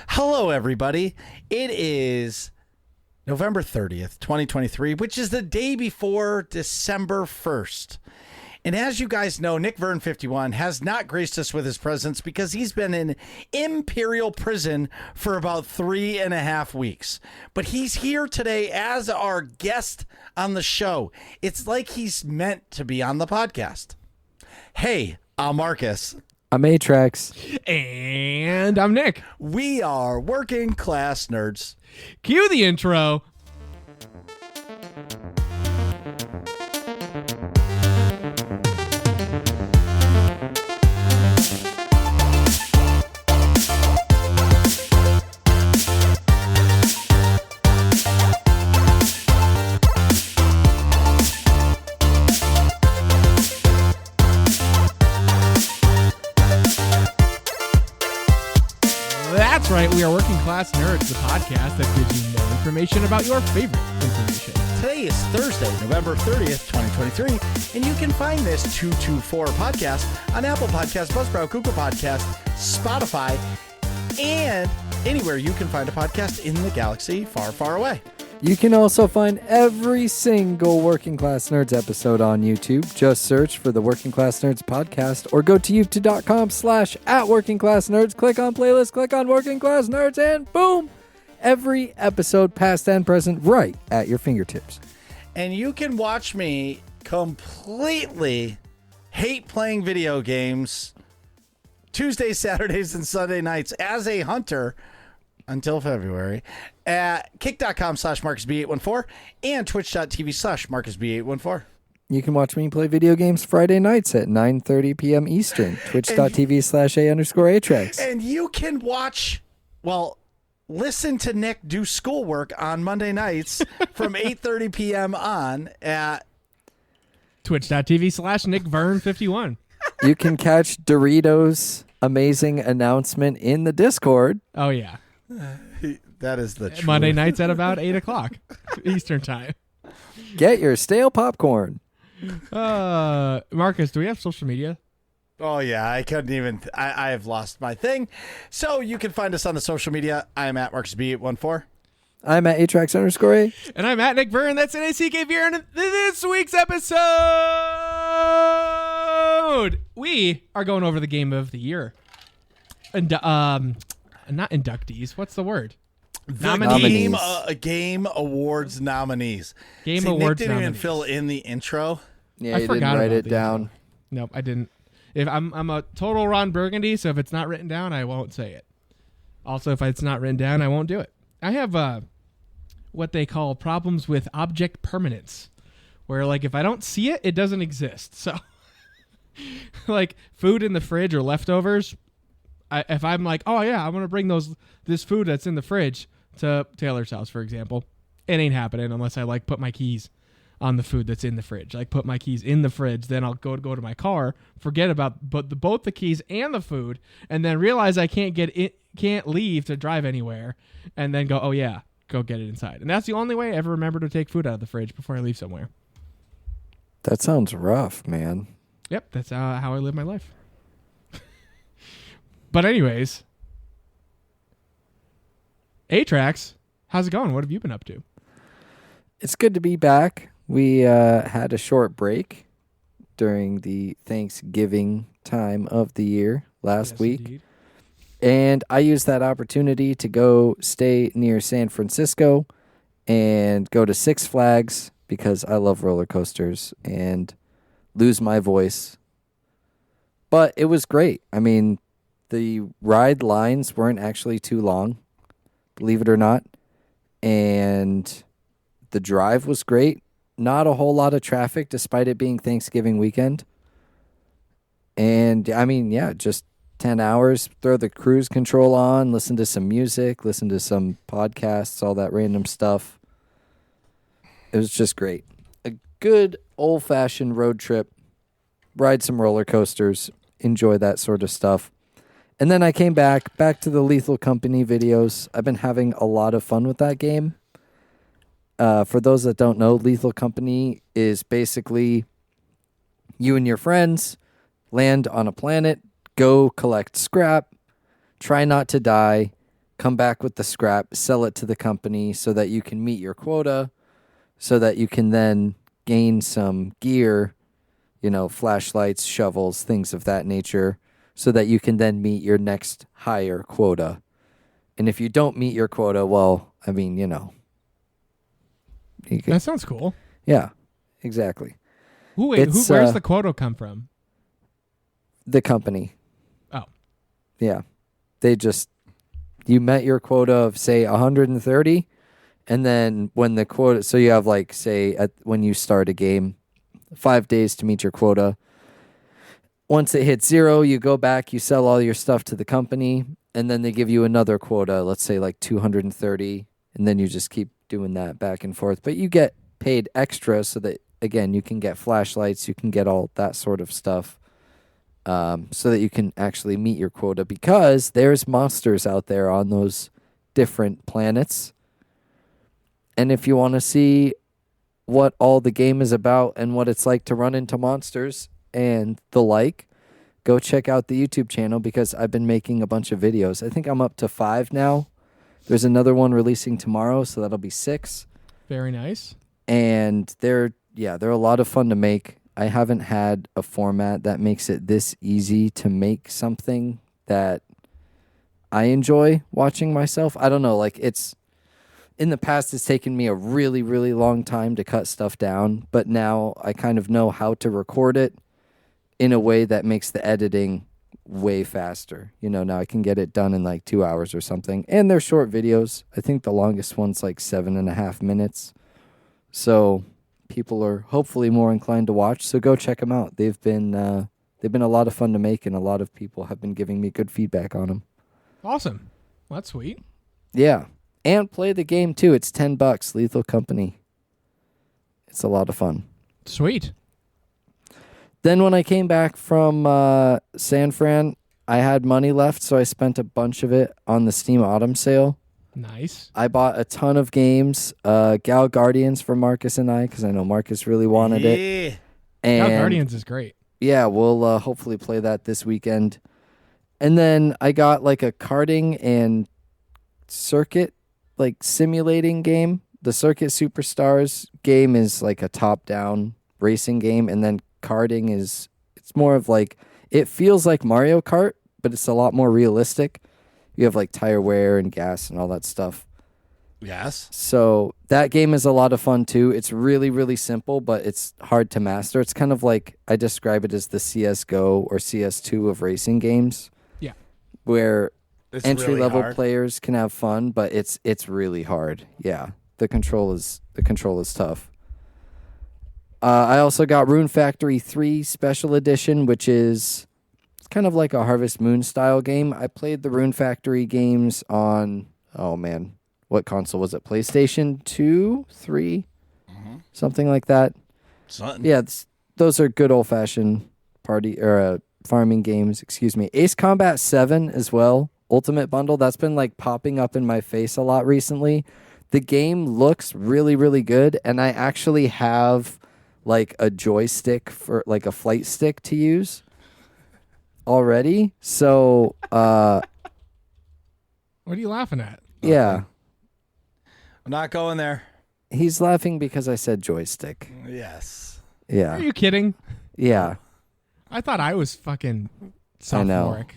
Hello, everybody. It is November 30th, 2023, which is the day before December 1st. And as you guys know, Nick Vern 51 has not graced us with his presence because he's been in Imperial prison for about 3.5 weeks. But he's here today as our guest on the show. It's like he's meant to be on the podcast. Hey, I'm Marcus. I'm Atrax. And I'm Nick. We are working class nerds. Cue the intro. That's right, we are Working Class Nerds, the podcast that gives you no information about your favorite information. Today is Thursday, November 30th, 2023, and you can find this 224 podcast on Apple Podcasts, Buzzsprout, Google Podcasts, Spotify, and anywhere you can find a podcast in the galaxy far, far away. You can also find every single Working Class Nerds episode on YouTube. Just search for the Working Class Nerds podcast or go to youtube.com/@workingclassnerds. Click on playlist, click on Working Class Nerds, and boom! Every episode, past and present, right at your fingertips. And you can watch me completely hate playing video games Tuesdays, Saturdays, and Sunday nights as a hunter until February at kick.com/MarcusB814 and twitch.tv/MarcusB814. You can watch me play video games Friday nights at 9:30 p.m. Eastern. Twitch.tv/A_Atrax. And you can listen to Nick do schoolwork on Monday nights from 8:30 p.m. on at Twitch.tv/NickVern51. You can catch Doritos' amazing announcement in the Discord. Oh, yeah. that is the truth. Monday nights at about 8 o'clock Eastern time. Get your stale popcorn. Marcus, do we have social media? Oh, yeah. I couldn't even. I have lost my thing. So you can find us on the social media. I'm at MarcusB814. I'm at Atrax_A. And I'm at Nick Vern. That's NACKVR. And this week's episode, we are going over the game of the year. And not inductees. What's the word? Nominees. Game Awards nominees. Game Nick Awards didn't even nominees. fill in the intro. Yeah, I you forgot didn't write about it the down. intro. Nope, I didn't. If I'm a total Ron Burgundy, so if it's not written down, I won't say it. Also, if it's not written down, I won't do it. I have what they call problems with object permanence, where like if I don't see it, it doesn't exist. So, like food in the fridge or leftovers, if I'm like, oh yeah, I'm gonna bring this food that's in the fridge to Taylor's house, for example, it ain't happening unless I like put my keys on the food that's in the fridge. Like put my keys in the fridge, then I'll go to my car, forget about both the keys and the food, and then realize I can't leave to drive anywhere, and then go, oh yeah, go get it inside. And that's the only way I ever remember to take food out of the fridge before I leave somewhere. That sounds rough, man. Yep, that's how I live my life. But anyways, Atrax, how's it going? What have you been up to? It's good to be back. We had a short break during the Thanksgiving time of the year last week. Indeed. And I used that opportunity to go stay near San Francisco and go to Six Flags because I love roller coasters and lose my voice. But it was great. I mean, the ride lines weren't actually too long, believe it or not. And the drive was great. Not a whole lot of traffic despite it being Thanksgiving weekend. And I mean, yeah, just 10 hours, throw the cruise control on, listen to some music, listen to some podcasts, all that random stuff. It was just great. A good old-fashioned road trip, ride some roller coasters, enjoy that sort of stuff. And then I came back to the Lethal Company videos. I've been having a lot of fun with that game. For those that don't know, Lethal Company is basically you and your friends land on a planet, go collect scrap, try not to die, come back with the scrap, sell it to the company so that you can meet your quota, so that you can then gain some gear, flashlights, shovels, things of that nature, so that you can then meet your next higher quota. And if you don't meet your quota, well, I mean, That sounds cool. Yeah, exactly. Where's the quota come from? The company. Oh. Yeah. You met your quota of, say, 130, and then when the quota, so you have, like, say, when you start a game, 5 days to meet your quota. Once it hits 0, you go back, you sell all your stuff to the company, and then they give you another quota, let's say like 230, and then you just keep doing that back and forth. But you get paid extra so that, again, you can get flashlights, you can get all that sort of stuff, so that you can actually meet your quota, because there's monsters out there on those different planets. And if you want to see what all the game is about and what it's like to run into monsters and the like, go check out the YouTube channel, because I've been making a bunch of videos. I think I'm up to 5 now. There's another one releasing tomorrow, so that'll be 6. Very nice. And they're a lot of fun to make. I haven't had a format that makes it this easy to make something that I enjoy watching myself. I don't know, like, in the past, it's taken me a really, really long time to cut stuff down, but now I kind of know how to record it in a way that makes the editing way faster. Now I can get it done in like 2 hours or something. And they're short videos. I think the longest one's like 7.5 minutes. So people are hopefully more inclined to watch. So go check them out. They've been a lot of fun to make, and a lot of people have been giving me good feedback on them. Awesome. Well, that's sweet. Yeah. And play the game, too. It's $10, Lethal Company. It's a lot of fun. Sweet. Then when I came back from San Fran, I had money left, so I spent a bunch of it on the Steam Autumn sale. Nice. I bought a ton of games. Gal Guardians for Marcus and I, because I know Marcus really wanted it. And Gal Guardians is great. Yeah, we'll hopefully play that this weekend. And then I got like a karting and circuit simulating game. The Circuit Superstars game is like a top-down racing game, and then karting it's more of like, it feels like Mario Kart, but it's a lot more realistic. You have like tire wear and gas and all that stuff. Yes. So that game is a lot of fun too. It's really, really simple, but it's hard to master. It's kind of like, I describe it as the CSGO or CS2 of racing games. Yeah. Where It's entry-level really hard. players can have fun, but it's really hard. Yeah, the control is tough. I also got Rune Factory 3 Special Edition, which is kind of like a Harvest Moon style game. I played the Rune Factory games on, oh man, what console was it? PlayStation 2, 3, something like that. Something. Yeah, those are good old-fashioned farming games. Excuse me. Ace Combat 7 as well. Ultimate Bundle, that's been like popping up in my face a lot recently. The game looks really, really good, and I actually have like a joystick for like a flight stick to use already. So What are you laughing at? yeah. I'm not going there. He's laughing because I said joystick. Yes. Yeah. Are you kidding? Yeah. I thought I was fucking I know. sophomoric.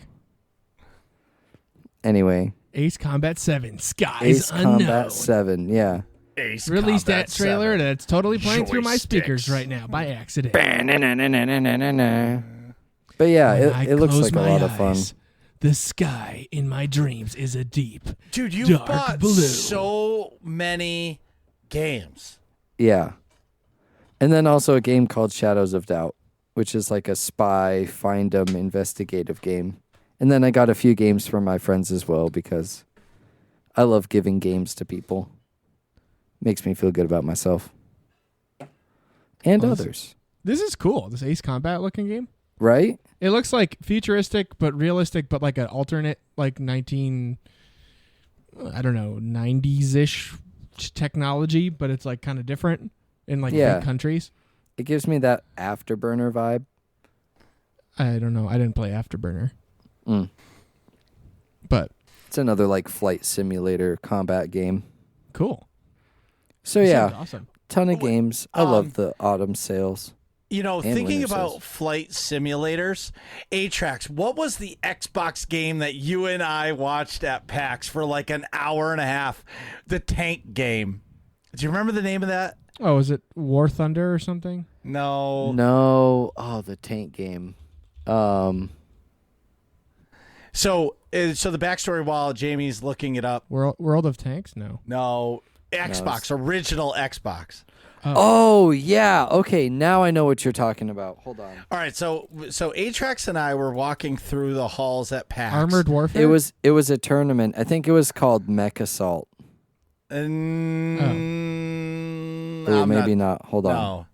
Anyway, Ace Combat 7, Skies Ace Unknown. Combat 7. Yeah. Ace Released Combat that trailer 7. that's totally playing through my Joysticks. speakers right now by accident. But yeah, When I it looks close like a my lot of fun. eyes, the sky in my dreams is a deep. Dude, you've Dark bought blue. so many games. Yeah. And then also a game called Shadows of Doubt, which is like a spy, find 'em, investigative game. And then I got a few games from my friends as well, because I love giving games to people. Makes me feel good about myself. And Well, others. This is cool. This Ace Combat looking game. Right? It looks like futuristic but realistic, but like an alternate, like 90s-ish technology, but it's like kind of different in like Yeah. big countries. It gives me that Afterburner vibe. I don't know. I didn't play Afterburner, Mm. but It's another like flight simulator combat game. Cool. So That yeah, sounds awesome. ton of games. I love the autumn sales. You know, And thinking winter about sales. flight simulators, A-Trax, what was the Xbox game that you and I watched at PAX for like an hour and a half? The tank game. Do you remember the name of that? Oh, is it War Thunder or something? No. No, the tank game. So the backstory while Jamie's looking it up. World of Tanks? No. No, Xbox, original Xbox. Oh yeah, okay. Now I know what you're talking about. Hold on. All right, so A-Trax and I were walking through the halls at PAX. Armored Warfare? It was a tournament. I think it was called Mech Assault. Or maybe not. Hold on. No.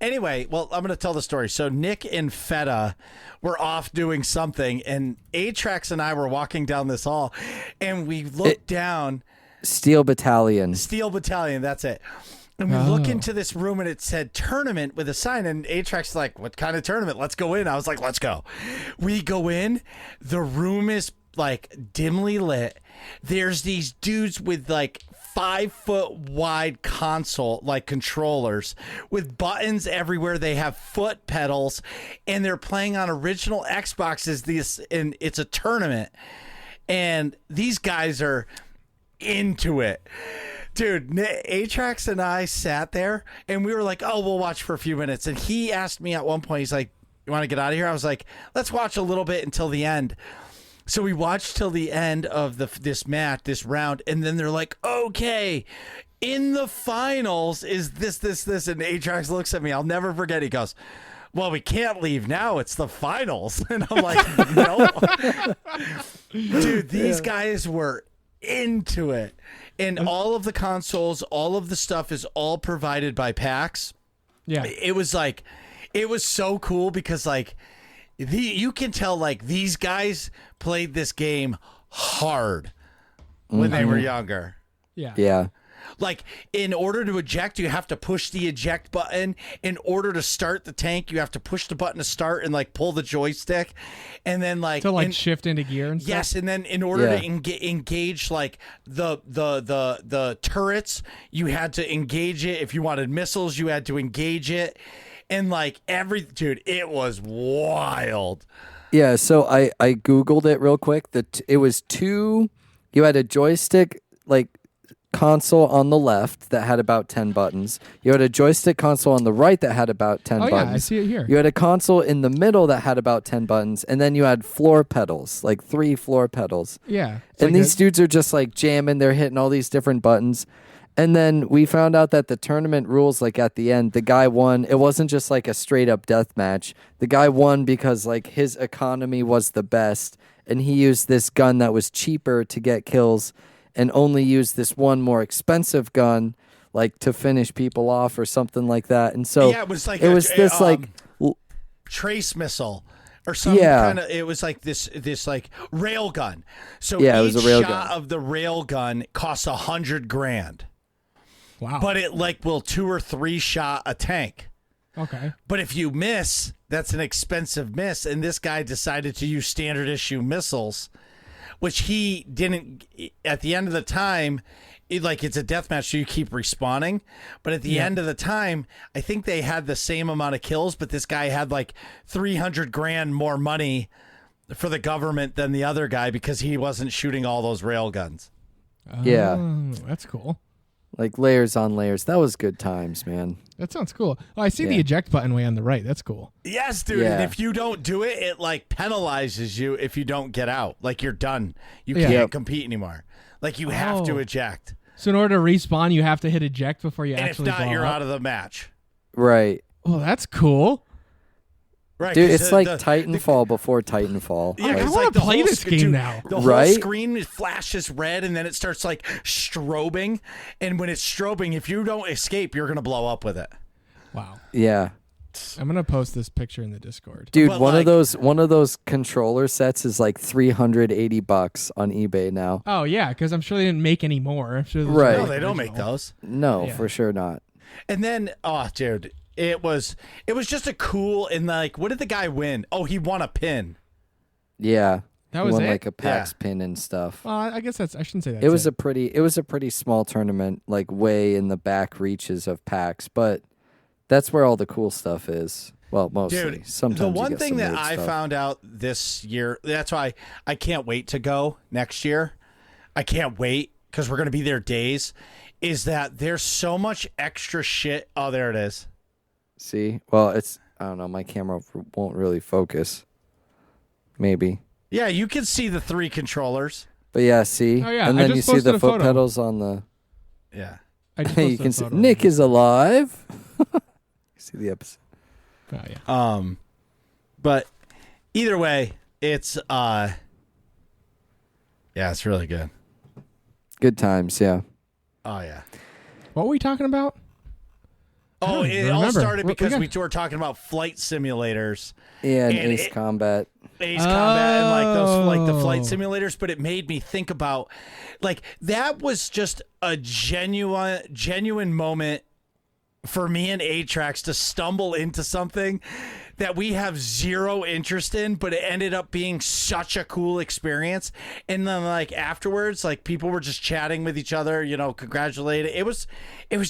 Anyway, well, I'm going to tell the story. So Nick and Feta were off doing something, and A-Trax and I were walking down this hall, and we looked down. Steel Battalion. Steel Battalion, that's it. And we look into this room, and it said tournament with a sign, and A-Trax is like, what kind of tournament? Let's go in. I was like, let's go. We go in. The room is like dimly lit. There's these dudes with like 5-foot wide console like controllers with buttons everywhere. They have foot pedals, and they're playing on original Xboxes. And it's a tournament, and these guys are into it. Dude, A-Trax and I sat there, and we were like, oh, we'll watch for a few minutes. And he asked me at one point, he's like, you want to get out of here? I was like, let's watch a little bit until the end. So we watched till the end of this match, this round, and then they're like, okay, in the finals is this. And A-Trax looks at me. I'll never forget. He goes, well, we can't leave now. It's the finals. And I'm like, no. Dude, these guys were into it. And all of the consoles, all of the stuff is all provided by PAX. Yeah. It was so cool because like you can tell like these guys played this game hard when they were younger. Yeah. Yeah. Like, in order to eject, you have to push the eject button. In order to start the tank, you have to push the button to start and like pull the joystick, and then like to shift into gear and stuff. Yes, and then in order to engage like the turrets, you had to engage it. If you wanted missiles, you had to engage it, and like dude, it was wild. Yeah, so I Googled it real quick. It was two. You had a joystick like console on the left that had about 10 buttons. You had a joystick console on the right that had about 10 buttons. Yeah, I see it here. You had a console in the middle that had about 10 buttons, and then you had floor pedals, like 3 floor pedals. Yeah. And these dudes are just like jamming, they're hitting all these different buttons. And then we found out that the tournament rules, like at the end, the guy won. It wasn't just like a straight up death match. The guy won because like his economy was the best, and he used this gun that was cheaper to get kills and only used this one more expensive gun like to finish people off or something like that. And so it was like trace missile or some kind of, it was like this like rail gun. So it was a rail shot gun. of the rail gun costs $100,000. Wow. But it like will 2 or 3 shot a tank. Okay. But if you miss, that's an expensive miss. And this guy decided to use standard issue missiles, which he didn't. At the end of the time, it's a death match, so you keep respawning. But at the end of the time, I think they had the same amount of kills, but this guy had like $300,000 more money for the government than the other guy because he wasn't shooting all those rail guns. Yeah. That's cool. Like layers on layers. That was good times, man. That sounds cool. Oh, I see the eject button way on the right. That's cool. Yes, dude. Yeah. And if you don't do it, it like penalizes you if you don't get out. Like you're done. You can't compete anymore. Like you have to eject. So in order to respawn, you have to hit eject before you And if actually not, blow you're up. out of the match. Right. Oh, that's cool. Right, dude, it's like Titanfall before Titanfall. Yeah, I it's want like to play this game now. The whole screen flashes red, and then it starts like strobing. And when it's strobing, if you don't escape, you're gonna blow up with it. Wow. Yeah. I'm gonna post this picture in the Discord. Dude, But one of those controller sets is like $380 on eBay now. Oh yeah, because I'm sure they didn't make any more. I'm sure Right. No, they don't make those. No, Yeah. for sure not. And then, oh, dude, it was just a cool, and like, what did the guy win? Oh, he won a pin. Yeah. That He was won it. like a PAX pin and stuff. Well, I guess I shouldn't say that. It was a pretty small tournament, like way in the back reaches of PAX, but that's where all the cool stuff is. Well, mostly. Dude, Sometimes the you one get thing some that nerd I stuff. found out this year, that's why I can't wait to go next year. I can't wait because we're going to be there days, is that there's so much extra shit. Oh, there it is. See? Well, I don't know, my camera won't really focus. Maybe. Yeah, you can see the 3 controllers. But yeah, see? Oh, yeah, And I then just you see posted the a foot photo. pedals on the... Yeah. I just you posted a can see photo. Nick is alive. You see the episode. Oh, yeah. But either way, it's it's really good. Good times, yeah. Oh yeah. What were we talking about? Oh, don't it even all remember. started We because got- we were talking about flight simulators, Yeah, and And Ace it- Combat. Ace Combat, and like those like the flight Oh. simulators. But it made me think about like that was just a genuine moment for me and A-Trax to stumble into something that we have zero interest in, but it ended up being such a cool experience. And then like afterwards, like people were just chatting with each other, congratulating. It was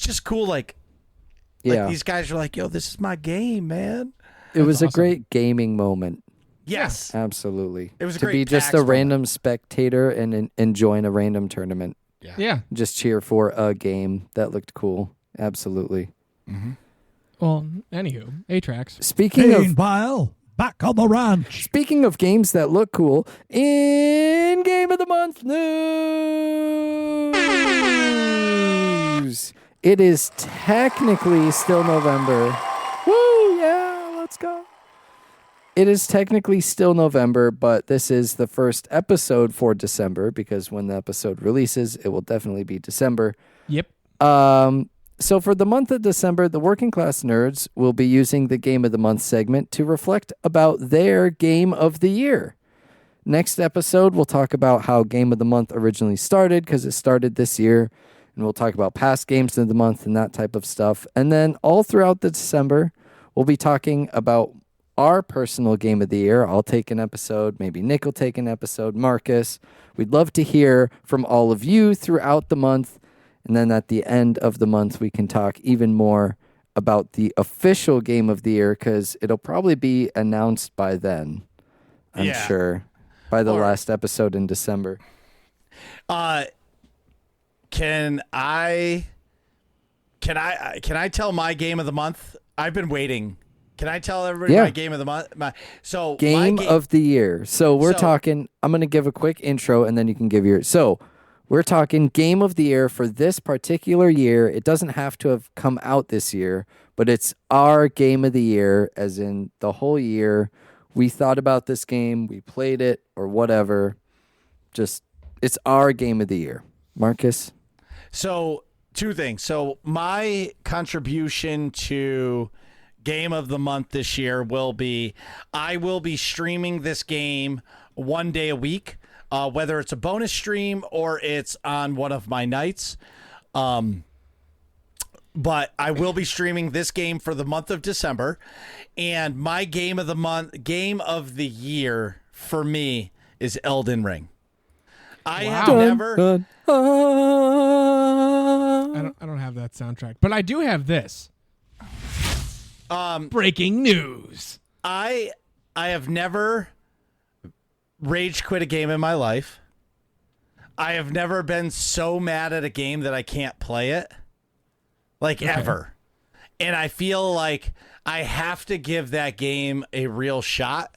just cool. Like Yeah. these guys are like, yo, this is my game, man. It was awesome. a great gaming moment. Yes. Absolutely. It was a to great be just PAX a moment. random spectator and enjoying a random tournament. Yeah. Just cheer for a game that looked cool. Absolutely. Well, anywho, A-Trax. Speaking of Meanwhile, back on the ranch. Speaking of games that look cool, in Game of the Month news, it is technically still November. Woo, yeah, let's go. It is technically still November, but this is the first episode for December because when the episode releases, it will definitely be December. Yep. So for the month of December, the Working Class Nerds will be using the Game of the Month segment to reflect about their Game of the Year. Next episode, we'll talk about how Game of the Month originally started, because it started this year, and we'll talk about past games of the month and that type of stuff. And then all throughout the December, we'll be talking about our personal Game of the Year. I'll take an episode, maybe Nick will take an episode, Marcus. We'd love to hear from all of you throughout the month. And then at the end of the month, we can talk even more about the official Game of the Year, because it'll probably be announced by then, I'm Yeah. sure, by the Or- last episode in December. Can I tell my Game of the Month? I've been waiting. Can I tell everybody Yeah. my Game of the Month? Game of the Year. So we're So- talking, I'm going to give a quick intro and then you can give your. So we're talking Game of the Year for this particular year. It doesn't have to have come out this year, but it's our Game of the Year, as in the whole year. We thought about this game, we played it, or whatever. Just, it's our Game of the Year. Marcus? So, 2 things. So, my contribution to Game of the Month this year will be I will be streaming this game 1 day a week, whether it's a bonus stream or it's on one of my nights. But I will be streaming this game for the month of December, and my Game of the Year for me is Elden Ring. I have Wow. never. Dun, I don't have that soundtrack, but I do have this. Breaking news. I have never rage quit a game in my life. I have never been so mad at a game that I can't play it. Like ever. And I feel like I have to give that game a real shot.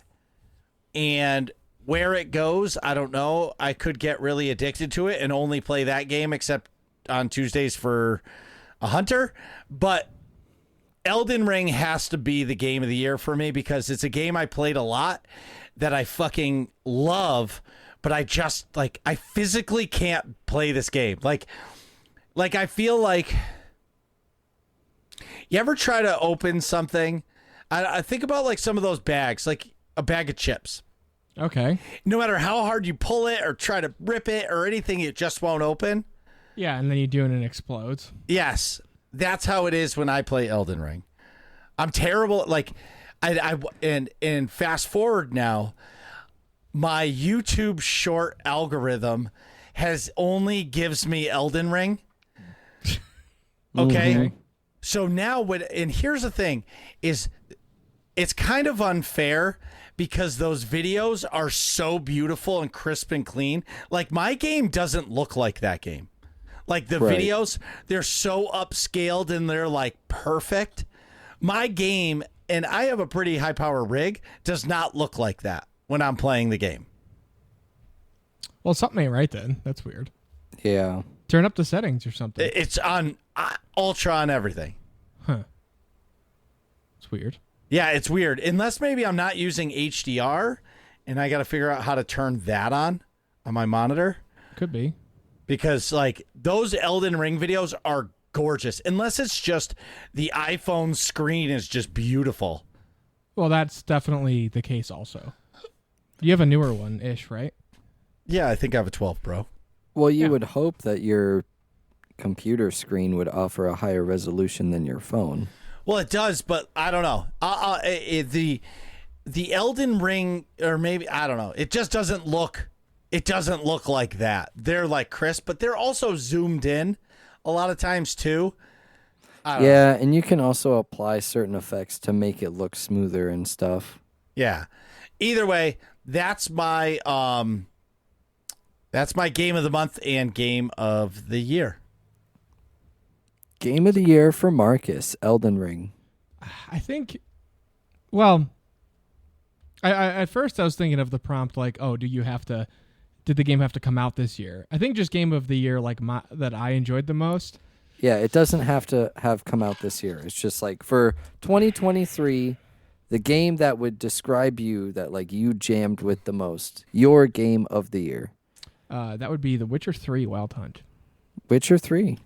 And where it goes, I don't know. I could get really addicted to it and only play that game except on Tuesdays for a hunter. But Elden Ring has to be the Game of the Year for me because it's a game I played a lot that I fucking love, but I just I physically can't play this game. Like I feel like you ever try to open something? I think about like some of those bags, like a bag of chips. Okay. No matter how hard you pull it or try to rip it or anything, it just won't open. Yeah, and then you do it and it explodes. Yes, that's how it is when I play Elden Ring. I'm terrible. Like, and fast forward now, my YouTube short algorithm has only gives me Elden Ring. Okay. Mhm. So now and here's the thing is it's kind of unfair because those videos are so beautiful and crisp and clean. Like my game doesn't look like that game. Like the Right. videos, they're so upscaled and they're like perfect. My game, and I have a pretty high power rig, does not look like that when I'm playing the game. Well, something ain't right then. That's weird. Yeah. Turn up the settings or something. It's on ultra on everything. Huh. It's weird. Yeah, it's weird. Unless maybe I'm not using HDR and I got to figure out how to turn that on my monitor. Could be. Because like those Elden Ring videos are gorgeous. Unless it's just the iPhone screen is just beautiful. Well, that's definitely the case also. You have a newer one-ish, right? Yeah, I think I have a 12 Pro. Well, you Yeah. would hope that your computer screen would offer a higher resolution than your phone. Well, it does, but I don't know. The Elden Ring, or maybe I don't know. It just doesn't look. It doesn't look like that. They're like crisp, but they're also zoomed in a lot of times too. I don't know. Yeah, and you can also apply certain effects to make it look smoother and stuff. Yeah. Either way, that's my game of the month and game of the year. Game of the year for Marcus, Elden Ring. I think. Well, I at first I was thinking of the prompt like, oh, did the game have to come out this year? I think just game of the year like that I enjoyed the most. Yeah, it doesn't have to have come out this year. It's just like for 2023, the game that would describe you that like you jammed with the most, your game of the year. That would be The Witcher 3 Wild Hunt. Witcher 3.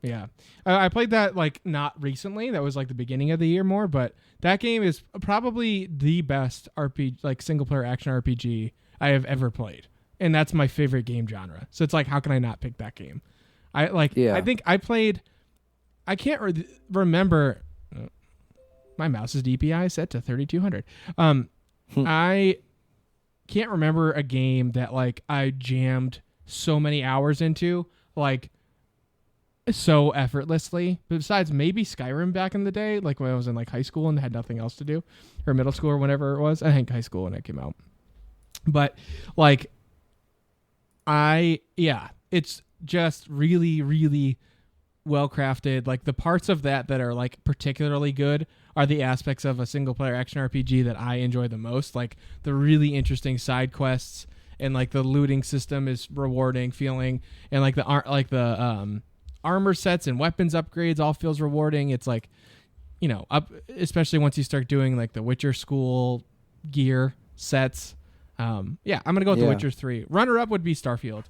Yeah. I played that like not recently. That was like the beginning of the year more, but that game is probably the best RPG, like single player action RPG I have ever played. And that's my favorite game genre. So it's like, how can I not pick that game? Yeah. I think I played, I can't remember. My mouse's DPI is set to 3200. I can't remember a game that like I jammed so many hours into, like so effortlessly. Besides maybe Skyrim back in the day, like when I was in like high school and had nothing else to do, or middle school or whenever it was. I think high school when it came out. But like, it's just really, really well crafted. Like the parts of that are like particularly good are the aspects of a single player action RPG that I enjoy the most. Like the really interesting side quests and like the looting system is rewarding feeling, and like the armor sets and weapons upgrades all feels rewarding. It's like, you know, especially once you start doing like the Witcher school gear sets. I'm gonna go with The Witcher 3. Runner up would be Starfield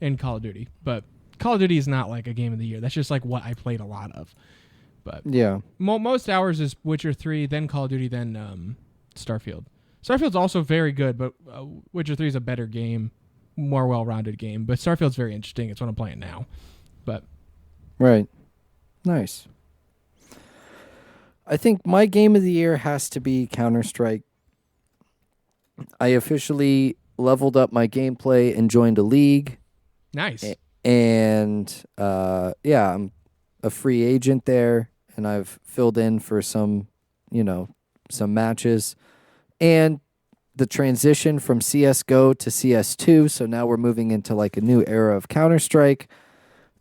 and Call of Duty, but Call of Duty is not like a game of the year. That's just like what I played a lot of. But Yeah. most hours is Witcher 3, then Call of Duty, then Starfield. Starfield's also very good, but Witcher 3 is a better game, more well-rounded game. But Starfield's very interesting. It's what I'm playing now. But Right. Nice. I think my game of the year has to be Counter-Strike. I officially leveled up my gameplay and joined a league. nice. And I'm a free agent there, and I've filled in for some matches. And the transition from CS:GO to CS2, so now we're moving into like a new era of Counter-Strike.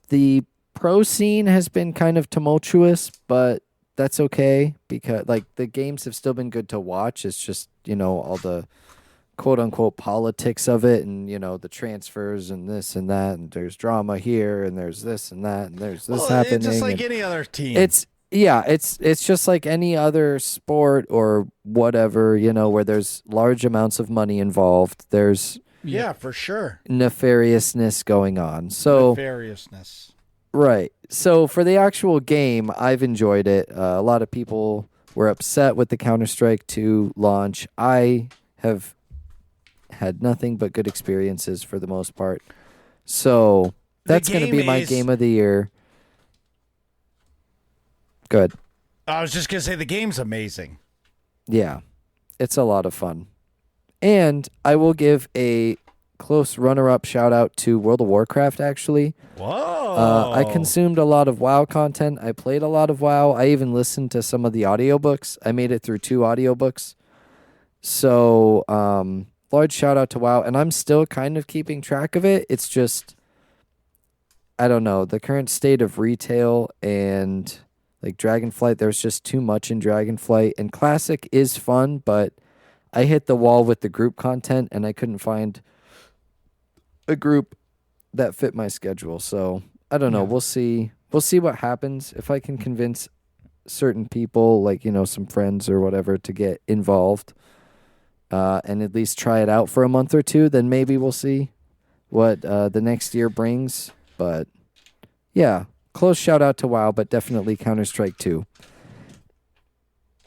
The pro scene has been kind of tumultuous, but that's okay because like the games have still been good to watch. It's just, all the quote unquote politics of it, and the transfers and this and that, and there's drama here and there's this and that and there's this happening. It's just like and any other team. it's just like any other sport or whatever, where there's large amounts of money involved. There's yeah, for sure. nefariousness going on. So Nefariousness. right. So for the actual game, I've enjoyed it. A lot of people were upset with the Counter-Strike 2 launch. I have had nothing but good experiences for the most part. So that's going to be my game of the year. Good. I was just going to say the game's amazing. Yeah. It's a lot of fun. And I will give a close runner-up shout-out to World of Warcraft, actually. Whoa. I consumed a lot of WoW content. I played a lot of WoW. I even listened to some of the audiobooks. I made it through 2 audiobooks. So, large shout-out to WoW. And I'm still kind of keeping track of it. It's just, I don't know, the current state of retail and like Dragonflight, there's just too much in Dragonflight. And Classic is fun, but I hit the wall with the group content and I couldn't find a group that fit my schedule. So I don't know. We'll see. We'll see what happens. If I can convince certain people, like, some friends or whatever, to get involved and at least try it out for a month or 2, then maybe we'll see what the next year brings. But yeah, close shout out to WoW, but definitely Counter-Strike 2.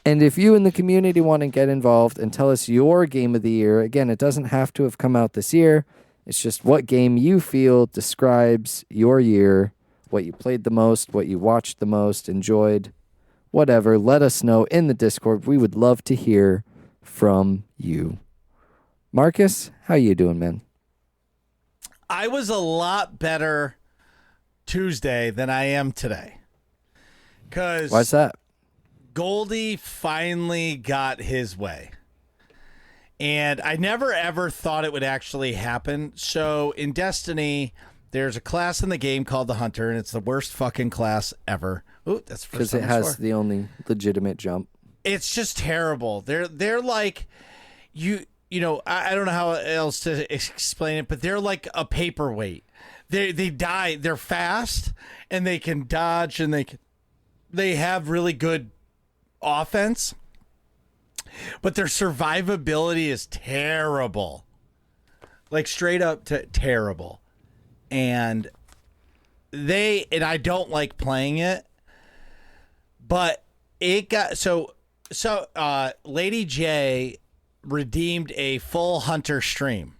And if you in the community want to get involved and tell us your game of the year, again, it doesn't have to have come out this year. It's just what game you feel describes your year, what you played the most, what you watched the most, enjoyed, whatever. Let us know in the Discord. We would love to hear from you. Marcus, how you doing, man? I was a lot better Tuesday than I am today. Why's that? Goldie finally got his way. And I never ever thought it would actually happen. So in Destiny, there's a class in the game called the Hunter, and it's the worst fucking class ever. Ooh, that's the first time. Because it has the only legitimate jump. It's just terrible. They're like you know, I don't know how else to explain it, but they're like a paperweight. They die. They're fast and they can dodge and they have really good offense. But their survivability is terrible. Like straight up terrible. And I don't like playing it. But it got so Lady J redeemed a full Hunter stream.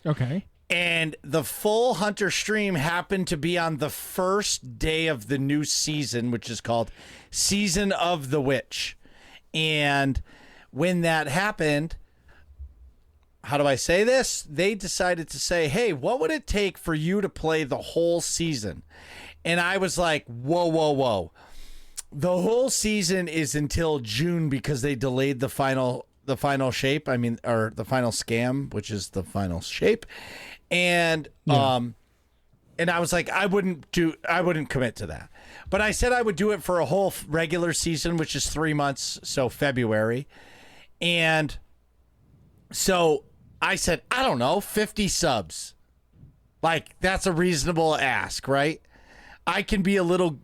Okay. And the full Hunter stream happened to be on the first day of the new season, which is called Season of the Witch. And when that happened, how do I say this? They decided to say, hey, what would it take for you to play the whole season? And I was like, whoa. The whole season is until June because they delayed the final shape. Or the final scam, which is the final shape. And and I was like, I wouldn't commit to that. But I said I would do it for a whole regular season, which is 3 months, so February. And so I said, I don't know, 50 subs. Like, that's a reasonable ask, right? I can be a little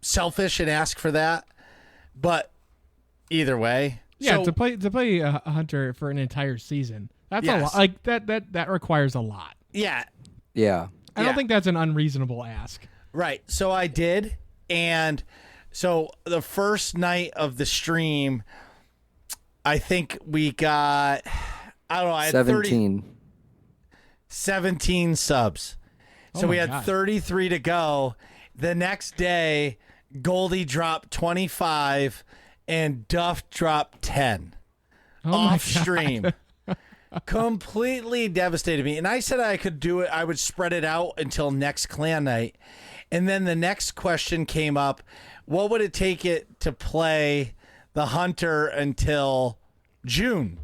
selfish and ask for that, but either way. Yeah, so, to play a Hunter for an entire season, that's yes. a lot. Like that requires a lot. Yeah. Yeah. I don't think that's an unreasonable ask. Right. So I did. And so the first night of the stream, I think we got, I don't know, I had 17 subs. So we had 33 to go. The next day, Goldie dropped 25 and Duff dropped 10 off stream. Completely devastated me. And I said I could do it. I would spread it out until next clan night. And then the next question came up. What would it take it to play the Hunter until June?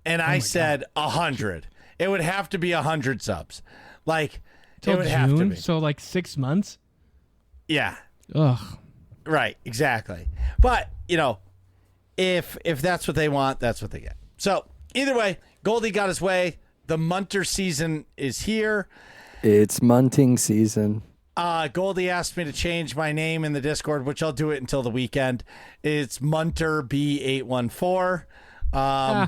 And I said 100. It would have to be 100 subs. Like, till it would June? have to be. So like 6 months? Yeah. Ugh. Right, exactly. But, if that's what they want, that's what they get. So, either way, Goldie got his way. The Munter season is here. It's munting season. Goldie asked me to change my name in the Discord, which I'll do it until the weekend. It's Munter B814. Yeah,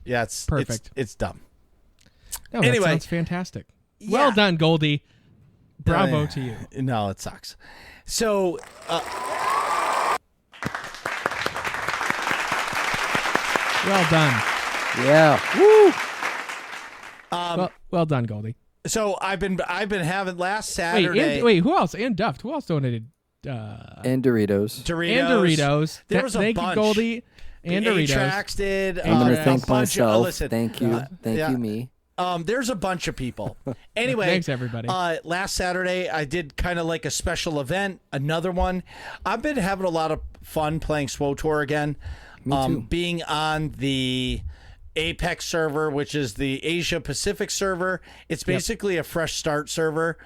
it's perfect. It's dumb. No, that Anyway. sounds fantastic. Yeah. Well done, Goldie. Bravo to you. No, it sucks. So, Well done. Yeah. Woo. Well done, Goldie. so I've been having last Saturday. Wait, who else? And Duff. Who else donated? And Doritos. Doritos. And Doritos. There was a Thank bunch. you, Goldie. and the Doritos. A-Tracks did. I'm going to a thank bunch of- myself. listen, Thank you. Thank yeah. you, me. There's a bunch of people. Anyway, Thanks, everybody. Last Saturday, I did kind of like a special event, another one. I've been having a lot of fun playing SWTOR again. Me too. Being on the Apex server, which is the Asia Pacific server. It's basically a fresh start server.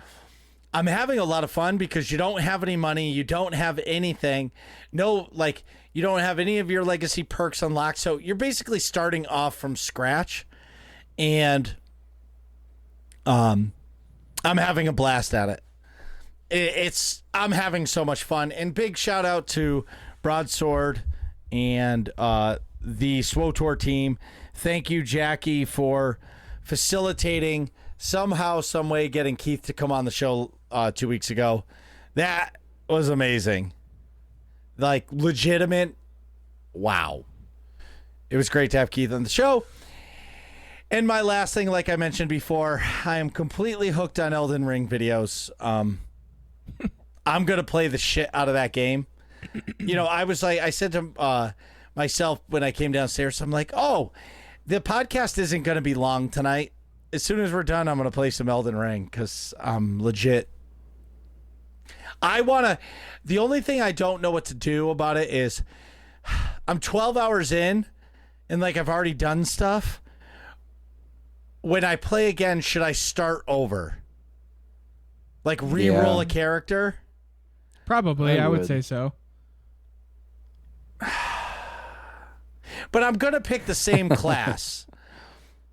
I'm having a lot of fun because you don't have any money. You don't have anything. No, like, you don't have any of your legacy perks unlocked. So you're basically starting off from scratch. And I'm having a blast at it. I'm having so much fun. And big shout out to Broadsword and the SWTOR team. Thank you, Jackie, for facilitating somehow, some way, getting Keith to come on the show 2 weeks ago. That was amazing. Like, legitimate. Wow. It was great to have Keith on the show. And my last thing, like I mentioned before, I am completely hooked on Elden Ring videos. I'm going to play the shit out of that game. You know, I said to myself when I came downstairs, I'm like, oh, the podcast isn't going to be long tonight. As soon as we're done, I'm going to play some Elden Ring because I'm legit. The only thing I don't know what to do about it is I'm 12 hours in and like I've already done stuff. When I play again, should I start over? Like re-roll a character? Probably, I would say so. But I'm going to pick the same class.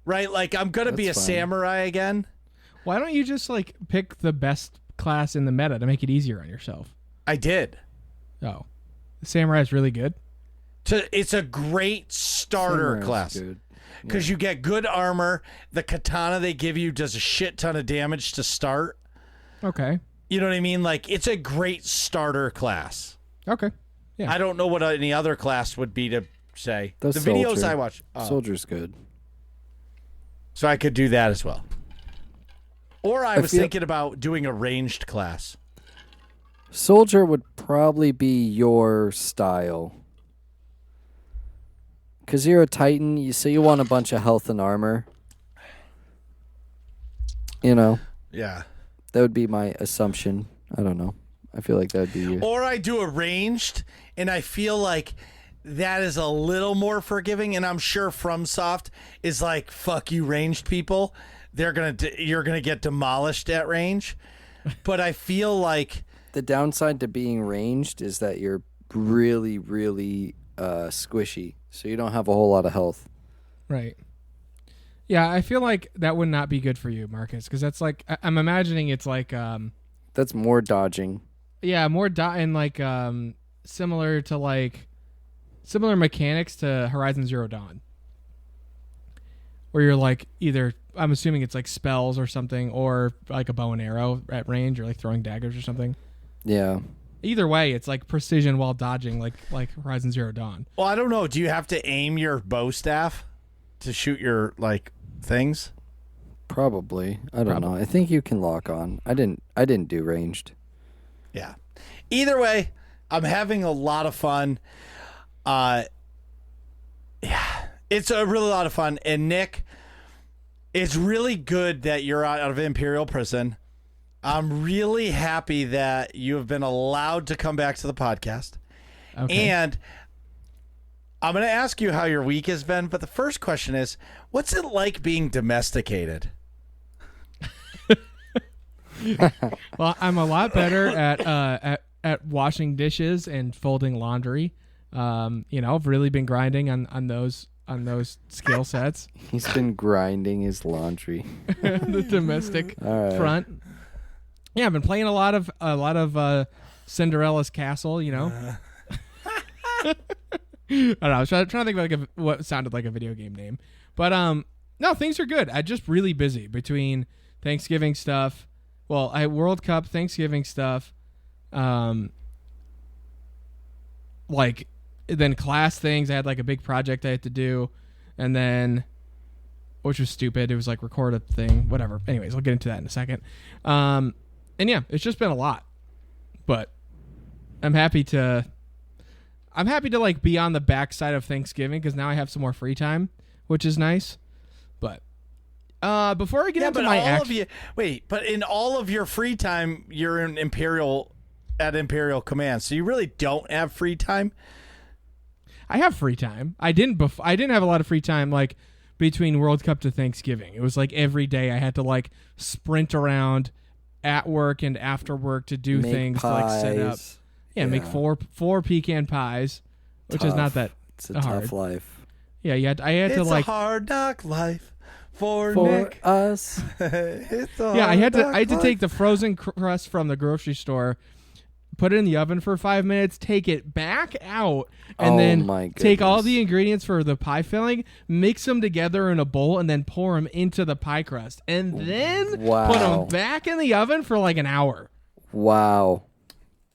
Right? Like I'm going to be a samurai again. Why don't you just like pick the best class in the meta to make it easier on yourself? I did. Oh. The samurai is really good. It's a great starter Samurai's class. good. Because you get good armor. The katana they give you does a shit ton of damage to start. Okay. You know what I mean? Like, it's a great starter class. Okay. Yeah. I don't know what any other class would be to say. The videos soldier. I watch. Soldier's good. So I could do that as well. Or I was thinking about doing a ranged class. Soldier would probably be your style. Because you're a Titan, so you want a bunch of health and armor. You know? Yeah. That would be my assumption. I don't know. I feel like that would be you. Or I do a ranged, and I feel like that is a little more forgiving, and I'm sure FromSoft is like, fuck you ranged people. You're gonna get demolished at range. But I feel like The downside to being ranged is that you're really, really squishy. So you don't have a whole lot of health. Right. Yeah, I feel like that would not be good for you, Marcus, because that's like I'm imagining it's like That's more dodging. yeah, more and like similar mechanics to Horizon Zero Dawn. Where you're like either I'm assuming it's like spells or something or like a bow and arrow at range or like throwing daggers or something. Yeah. Either way, it's like precision while dodging like Horizon Zero Dawn. well, I don't know. Do you have to aim your bow staff to shoot your like things? Probably. I don't know. I think you can lock on. I didn't do ranged. Yeah. Either way, I'm having a lot of fun. Yeah, it's a really lot of fun. And Nick, it's really good that you're out of Imperial Prison. I'm really happy that you have been allowed to come back to the podcast. Okay. And I'm going to ask you how your week has been, but the first question is, what's it like being domesticated? Well, I'm a lot better at washing dishes and folding laundry. I've really been grinding on those skill sets. He's been grinding his laundry. The domestic All right. front. Yeah, I've been playing a lot of Cinderella's Castle. You know. I don't know. I was trying to think of what sounded like a video game name, but no, things are good. I'm just really busy between Thanksgiving stuff. Well, I had World Cup, Thanksgiving stuff, like then class things. I had like a big project I had to do, and then, which was stupid. It was like record a thing, whatever. Anyways, I'll get into that in a second. And yeah, it's just been a lot, but I'm happy to. I'm happy to like be on the backside of Thanksgiving because now I have some more free time, which is nice. But before I get into my but in all of your free time, you're in Imperial Command, so you really don't have free time. I have free time. I didn't have a lot of free time like between World Cup to Thanksgiving. It was like every day I had to like sprint around at work and after work to do things pies. like set up. Yeah, make four pecan pies, which is not that It's a hard. tough life. Yeah, I had to like a hard knock life for Nick. us. I had to take the frozen crust from the grocery store, put it in the oven for 5 minutes, take it back out, and then take all the ingredients for the pie filling, mix them together in a bowl, and then pour them into the pie crust, and then put them back in the oven for like an hour. Wow.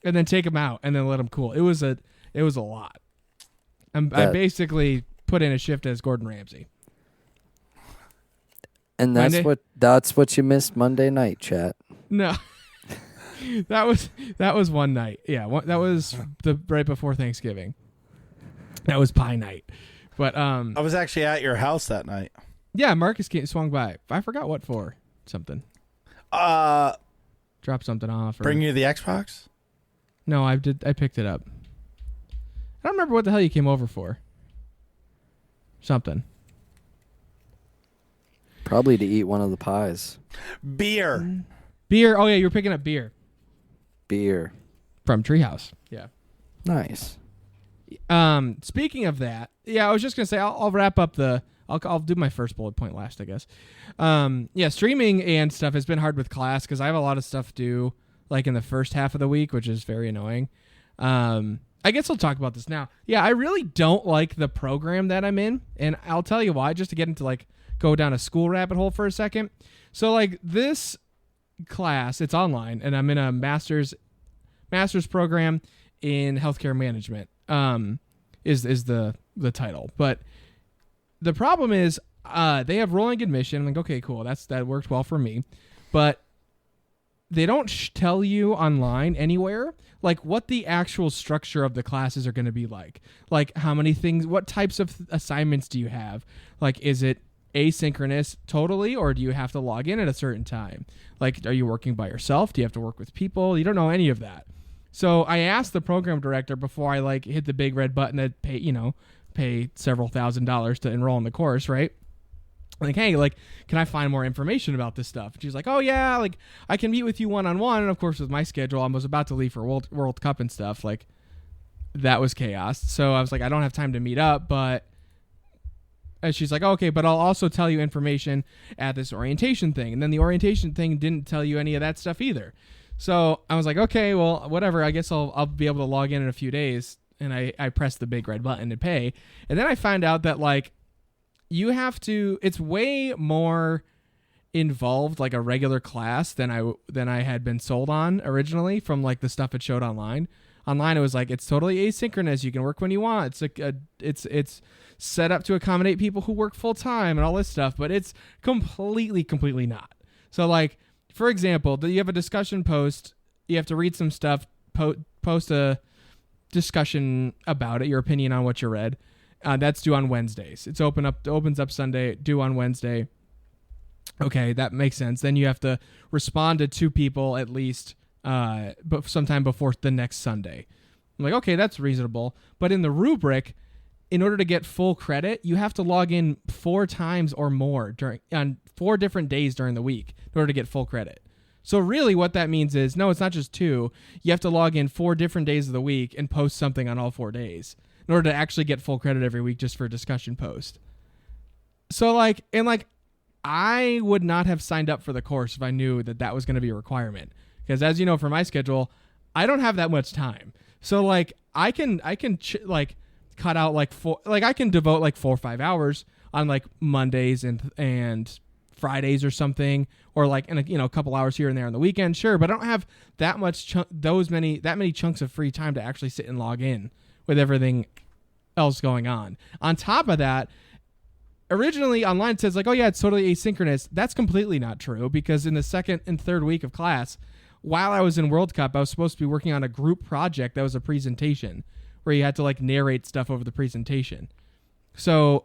And then take them out and then let them cool. It was a lot. I basically put in a shift as Gordon Ramsay. And that's what you missed Monday night, chat. No. that was one night. Yeah, that was the right before Thanksgiving. That was pie night. But I was actually at your house that night. Yeah, Marcus swung by. I forgot what for. Something. Drop something off. Bring you the Xbox? No, I picked it up. I don't remember what the hell you came over for. Something. Probably to eat one of the pies. Beer. Oh yeah, you were picking up beer. Beer. From Treehouse. Yeah. Nice. Speaking of that, I was just gonna say I'll wrap up I'll do my first bullet point last, I guess. Streaming and stuff has been hard with class because I have a lot of stuff due like in the first half of the week, which is very annoying. I guess I'll talk about this now. Yeah, I really don't like the program that I'm in, and I'll tell you why, just to get into like go down a school rabbit hole for a second. So like this class, it's online, and I'm in a master's program in healthcare management. Is the title. But the problem is they have rolling admission. I'm like, okay, cool. That worked well for me. But they don't tell you online anywhere like what the actual structure of the classes are going to be like. Like how many things, what types of assignments do you have? Like, is it asynchronous totally, or do you have to log in at a certain time? Like, are you working by yourself? Do you have to work with people? You don't know any of that. So I asked the program director before I like hit the big red button to pay several $1,000s to enroll in the course, right? Like, hey, like, can I find more information about this stuff? And she's like, oh yeah, like I can meet with you one-on-one. And of course, with my schedule, I was about to leave for World Cup and stuff. Like, that was chaos. So I was like, I don't have time to meet up, but. And she's like, okay, but I'll also tell you information at this orientation thing. And then the orientation thing didn't tell you any of that stuff either. So I was like, okay, well, whatever. I guess I'll be able to log in a few days. And I pressed the big red button to pay. And then I found out that like you have to, it's way more involved like a regular class than I had been sold on originally from like the stuff it showed online. Online it was like it's totally asynchronous. You can work when you want. It's like it's set up to accommodate people who work full time and all this stuff, but it's completely not. So like for example, you have a discussion post, you have to read some stuff, post a discussion about it, your opinion on what you read. That's due on Wednesdays. It opens up Sunday, due on Wednesday. Okay, that makes sense. Then you have to respond to 2 people at least, but sometime before the next Sunday. I'm like, okay, that's reasonable. But in the rubric, in order to get full credit, you have to log in 4 times or more on 4 different days during the week in order to get full credit. So really what that means is, no, it's not just 2. You have to log in 4 different days of the week and post something on all 4 days in order to actually get full credit every week just for a discussion post. So like, I would not have signed up for the course if I knew that was going to be a requirement. Because as you know, for my schedule, I don't have that much time. So like, I can cut out I can devote like 4 or 5 hours on like Mondays and Fridays or something, or like in a couple hours here and there on the weekend, sure. But I don't have that much that many chunks of free time to actually sit and log in with everything else going on. On top of that, originally online it says like, oh yeah, it's totally asynchronous. That's completely not true, because in the second and third week of class, while I was in World Cup, I was supposed to be working on a group project that was a presentation where you had to like narrate stuff over the presentation. So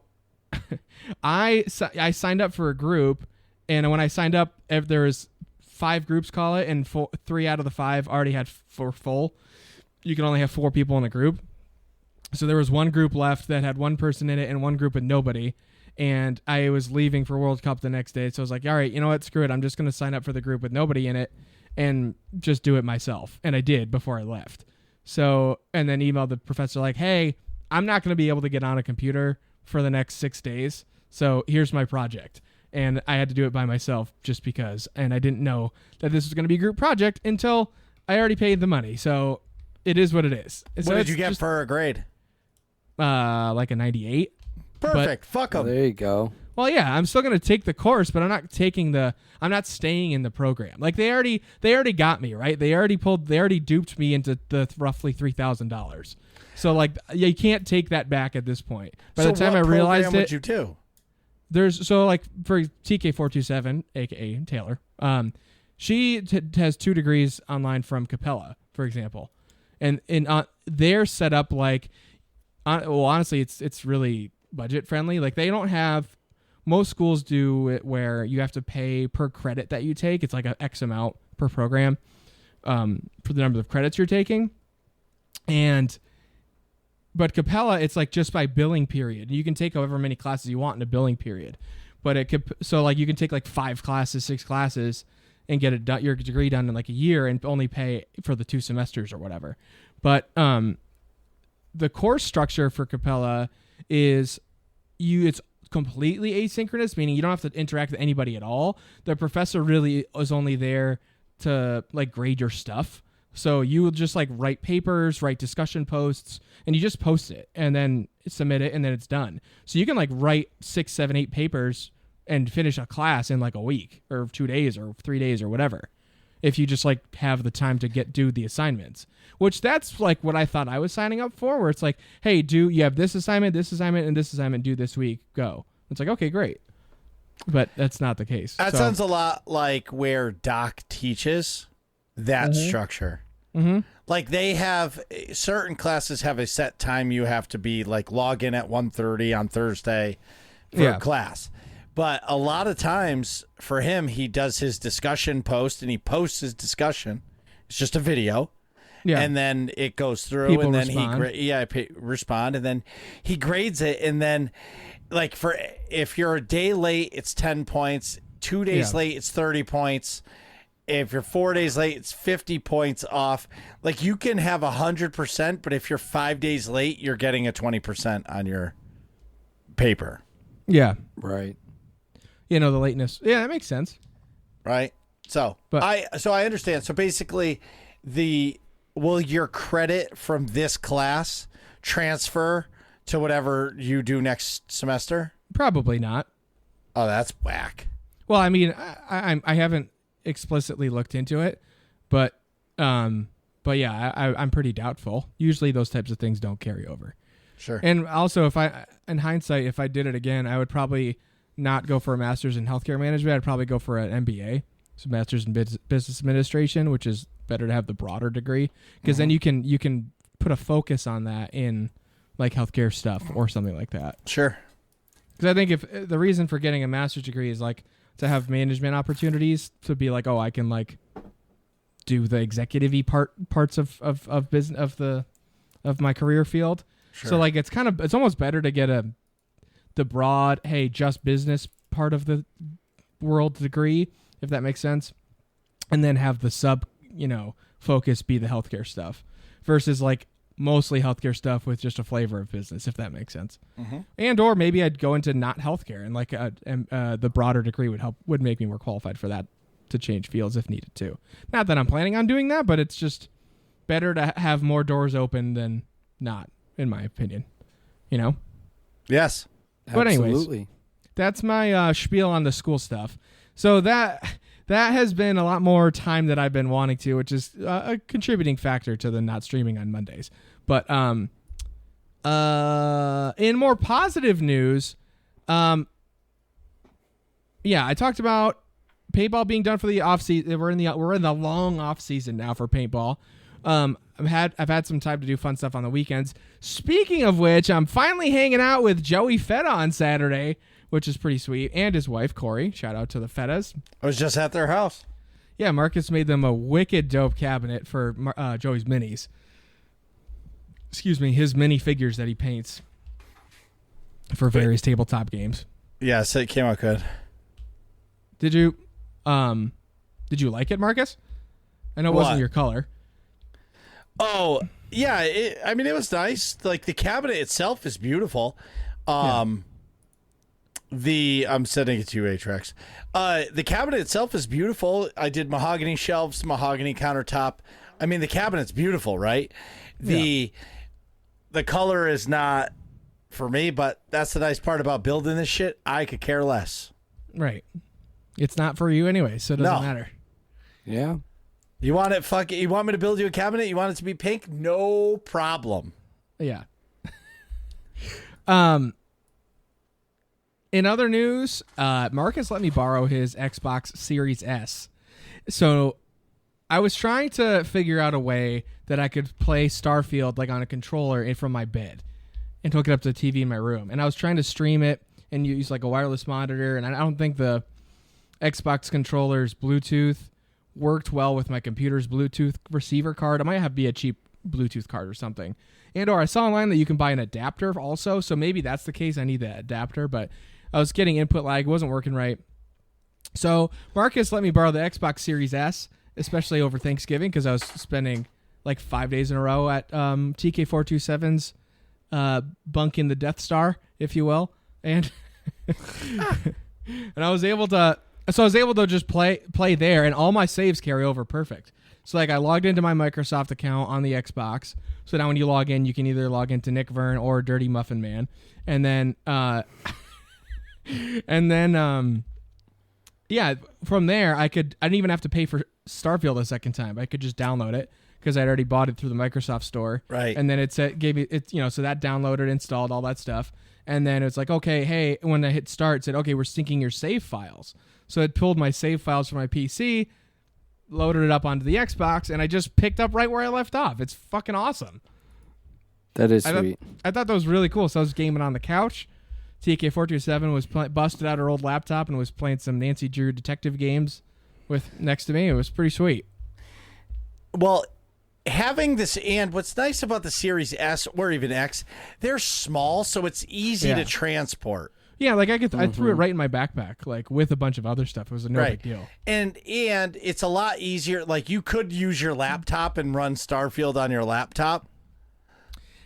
I signed up for a group, and when I signed up, there was 5 groups, call it, and 3 out of the 5 already had full. You can only have 4 people in a group. So there was one group left that had 1 person in it and one group with nobody. And I was leaving for World Cup the next day. So I was like, all right, you know what? Screw it. I'm just going to sign up for the group with nobody in it and just do it myself. And I did before I left. So, and then emailed the professor like, hey, I'm not going to be able to get on a computer for the next 6 days. So here's my project. And I had to do it by myself just because. And I didn't know that this was going to be a group project until I already paid the money. So it is what it is. What So did you get for a grade? Like a 98. Perfect. Fuck them. There you go. Well, yeah, I'm still going to take the course, but I'm not staying in the program. Like they already got me, right? They already duped me into the roughly $3,000. So like you can't take that back at this point. By the time I realized what it, would you do? there's so like for TK427, aka Taylor, she has 2 degrees online from Capella, for example, and they're set up like, well, honestly, it's really budget friendly. Like they don't have, most schools do it where you have to pay per credit that you take. It's like a X amount per program for the number of credits you're taking. But Capella, it's like just by billing period. You can take however many classes you want in a billing period. But so like you can take like 5 classes, 6 classes and get it done, your degree done in like a year and only pay for the 2 semesters or whatever. But the course structure for Capella is it's completely asynchronous, meaning you don't have to interact with anybody at all. The professor really is only there to like grade your stuff. So you will just like write papers, write discussion posts, and you just post it and then submit it and then it's done. So you can like write 6, 7, 8 papers and finish a class in like a week or 2 days or 3 days or whatever. If you just like have the time to do the assignments, which that's like what I thought I was signing up for, where it's like, hey, you have this assignment, and this assignment due this week, go. It's like, okay, great. But that's not the case. That sounds a lot like where Doc teaches that structure. Mm-hmm. Like they have certain classes have a set time you have to be like log in at 1:30 on Thursday for a class. But a lot of times for him, he does his discussion post and he posts his discussion. It's just a video. Yeah. And then it goes through People and then respond. Respond and then he grades it. And then like if you're a day late, it's 10 points. 2 days late, it's 30 points. If you're 4 days late, it's 50 points off. Like you can have 100%, but if you're 5 days late, you're getting a 20% on your paper. Yeah. Right. You know, the lateness. Yeah, that makes sense. Right. So I understand. So basically will your credit from this class transfer to whatever you do next semester? Probably not. Oh, that's whack. Well, I mean, I haven't explicitly looked into it, but yeah, I'm pretty doubtful. Usually those types of things don't carry over. Sure. And also, in hindsight, if I did it again, I would probably not go for a master's in healthcare management. I'd probably go for an MBA, so master's in business administration, which is better to have the broader degree because then you can put a focus on that in like healthcare stuff or something like that. Sure. Because I think if the reason for getting a master's degree is like to have management opportunities, to be like, oh, I can like do the executive-y parts of business of my career field. Sure. So like it's almost better to get the broad, hey, just business part of the world degree, if that makes sense, and then have the sub, focus be the healthcare stuff versus like mostly healthcare stuff with just a flavor of business, if that makes sense. Mm-hmm. And or maybe I'd go into not healthcare and like the broader degree would make me more qualified for that to change fields if needed too. Not that I'm planning on doing that, but it's just better to have more doors open than not, in my opinion. Yes. But anyways, Absolutely. that's my spiel on the school stuff. So that has been a lot more time that I've been wanting to, which is a contributing factor to the not streaming on Mondays. But in more positive news, I talked about paintball being done for the off season. We're in the long off season now for paintball. I've had some time to do fun stuff on the weekends. Speaking of which, I'm finally hanging out with Joey Feta on Saturday, which is pretty sweet, and his wife Corey. Shout out to the Fetas. I was just at their house. Yeah, Marcus made them a wicked dope cabinet for Joey's minis. Excuse me, his mini figures that he paints for various tabletop games. Yes, it came out good. Did you like it, Marcus? I know it wasn't your color. Oh, yeah. It was nice. Like, the cabinet itself is beautiful. I'm sending it to you, Atrax. The cabinet itself is beautiful. I did mahogany shelves, mahogany countertop. I mean, the cabinet's beautiful, right? The color is not for me, but that's the nice part about building this shit. I could care less. Right. It's not for you anyway, so it doesn't matter. Yeah. You want it? You want me to build you a cabinet? You want it to be pink? No problem. Yeah. In other news, Marcus let me borrow his Xbox Series S. So I was trying to figure out a way that I could play Starfield like on a controller from my bed and hook it up to the TV in my room. And I was trying to stream it and use like a wireless monitor. And I don't think the Xbox controller's Bluetooth worked well with my computer's Bluetooth receiver card. It might have to be a cheap Bluetooth card or something. Or I saw online that you can buy an adapter also. So maybe that's the case. I need that adapter, but I was getting input lag. It wasn't working right. So Marcus let me borrow the Xbox Series S, especially over Thanksgiving, because I was spending like 5 days in a row at TK427's bunk in the Death Star, if you will. And and I was able to just play there, and all my saves carry over perfect. So like I logged into my Microsoft account on the Xbox. So now when you log in, you can either log into Nick Vern or Dirty Muffin Man. And then from there I didn't even have to pay for Starfield a second time. I could just download it because I'd already bought it through the Microsoft store. Right. And then so that downloaded, installed, all that stuff. And then it's like, okay, hey, when I hit start, it said, okay, we're syncing your save files. So it pulled my save files from my PC, loaded it up onto the Xbox, and I just picked up right where I left off. It's fucking awesome. That is sweet. I thought that was really cool. So I was gaming on the couch. TK427 was busted out her old laptop and was playing some Nancy Drew detective games next to me. It was pretty sweet. Well, having this, and what's nice about the Series S or even X, they're small, so it's easy to transport. Yeah, like I threw it right in my backpack, like with a bunch of other stuff. It was no big deal. And it's a lot easier. Like you could use your laptop and run Starfield on your laptop.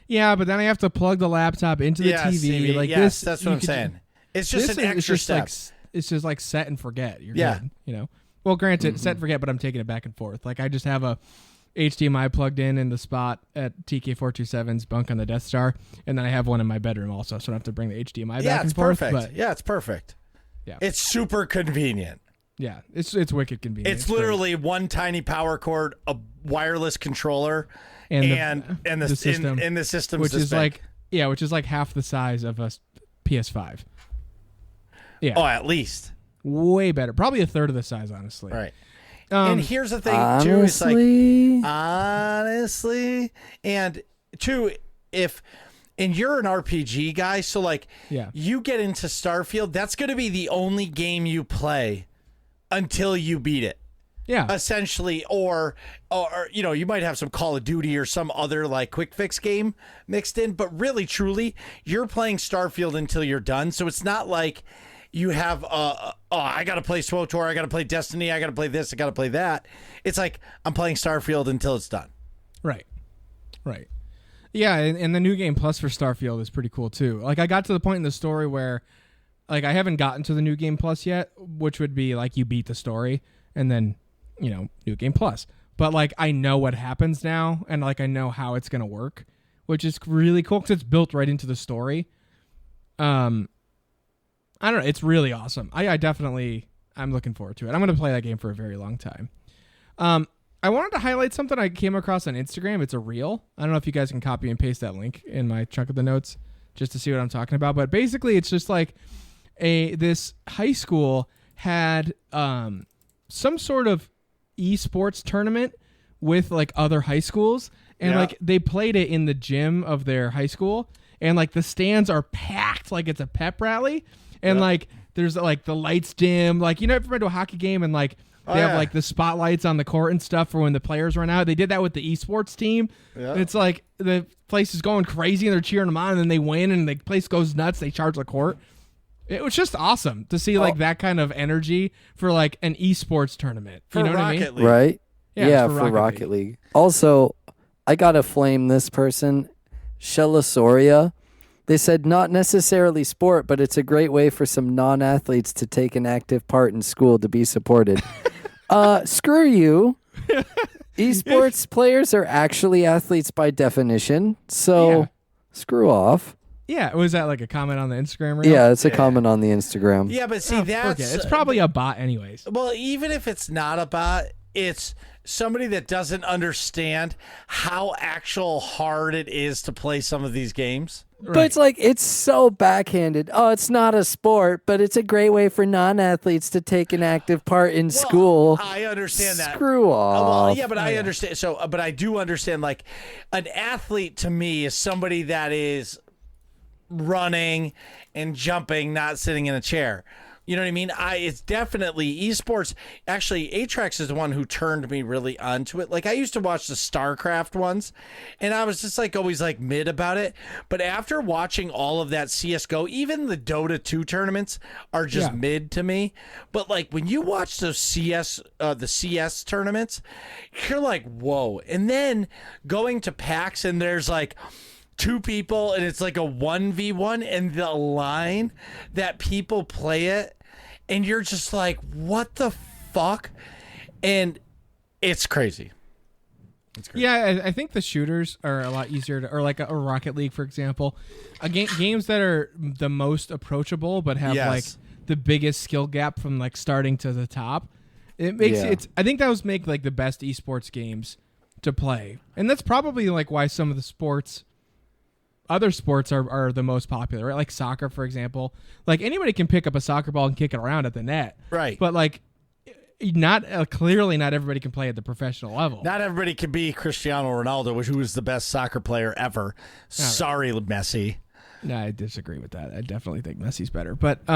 Yeah, but then I have to plug the laptop into the TV. Like this, that's what I'm saying. It's just an extra step. It's just like set and forget. You're good, you know. Well, granted, set and forget, but I'm taking it back and forth. Like I just have a HDMI plugged in the spot at TK427's bunk on the Death Star, and then I have one in my bedroom also, so I don't have to bring the HDMI back and forth. Perfect. It's perfect. Yeah, it's super convenient. Yeah, it's wicked convenient. It's literally one tiny power cord, a wireless controller, and the system, in the system, which is big. Which is like half the size of a PS5. Yeah. Oh, at least. Way better. Probably a third of the size, honestly. Right. And here's the thing, too. It's like, honestly. And, two, and you're an RPG guy, so, like, you get into Starfield, that's going to be the only game you play until you beat it. Yeah. Essentially, or you might have some Call of Duty or some other, like, quick fix game mixed in, but really, truly, you're playing Starfield until you're done, so it's not like you have I gotta play SWTOR, I gotta play Destiny, I gotta play this, I gotta play that. It's like I'm playing Starfield until it's done. Right. Yeah, and the New Game Plus for Starfield is pretty cool too. Like I got to the point in the story where like I haven't gotten to the New Game Plus yet, which would be like you beat the story and then, New Game Plus. But like I know what happens now and like I know how it's gonna work, which is really cool because it's built right into the story. I don't know. It's really awesome. I'm looking forward to it. I'm going to play that game for a very long time. I wanted to highlight something I came across on Instagram. It's a reel. I don't know if you guys can copy and paste that link in my chunk of the notes just to see what I'm talking about. But basically, it's just like this high school had some sort of esports tournament with like other high schools, and Yeah. like they played it in the gym of their high school, and like the stands are packed like it's a pep rally, and like there's like the lights dim, like you know, if you've been to a hockey game and like they have like the spotlights on the court and stuff for when the players run out. They did that with the esports team. Yeah. It's like the place is going crazy and they're cheering them on, and then they win and the place goes nuts. They charge the court. It was just awesome to see like that kind of energy for like an esports tournament. For You know what I Rocket mean? League. Right? Yeah, it's for Rocket League. Also, I gotta flame this person, Shellasoria. They said not necessarily sport, but it's a great way for some non-athletes to take an active part in school to be supported. Screw you. Esports players are actually athletes by definition, so Yeah. screw off. Yeah, was that like a comment on the Instagram reel? Yeah, it's a comment on the Instagram. Yeah, but see, Forget that's it. It's probably a bot anyways. well, even if it's not a bot, it's somebody that doesn't understand how actual hard it is to play some of these games. But it's like, it's so backhanded. Oh, it's not a sport, but it's a great way for non-athletes to take an active part in school. I understand that. Screw off. Well, yeah, but I understand. So, but I do understand. Like, an athlete to me is somebody that is running and jumping, not sitting in a chair. You know what I mean? It's definitely esports. Actually, Atrax is the one who turned me really onto it. Like, I used to watch the StarCraft ones, and I was just like always like mid about it. But after watching all of that CS:GO, even the Dota 2 tournaments are just mid to me. But like when you watch those the CS tournaments, you're like, whoa. And then going to PAX and there's like two people and it's like a 1v1, and the line that people play it, and you're just like, what the fuck? And it's crazy. Yeah, I think the shooters are a lot easier to, or like a Rocket League, for example, games that are the most approachable but have like the biggest skill gap from like starting to the top. It makes I think those make like the best esports games to play, and that's probably like why some of the other sports are the most popular, right? Like soccer, for example. Like anybody can pick up a soccer ball and kick it around at the net, right? But like, clearly not everybody can play at the professional level. Not everybody can be Cristiano Ronaldo, who was the best soccer player ever. Sorry, Messi. No, I disagree with that. I definitely think Messi's better. But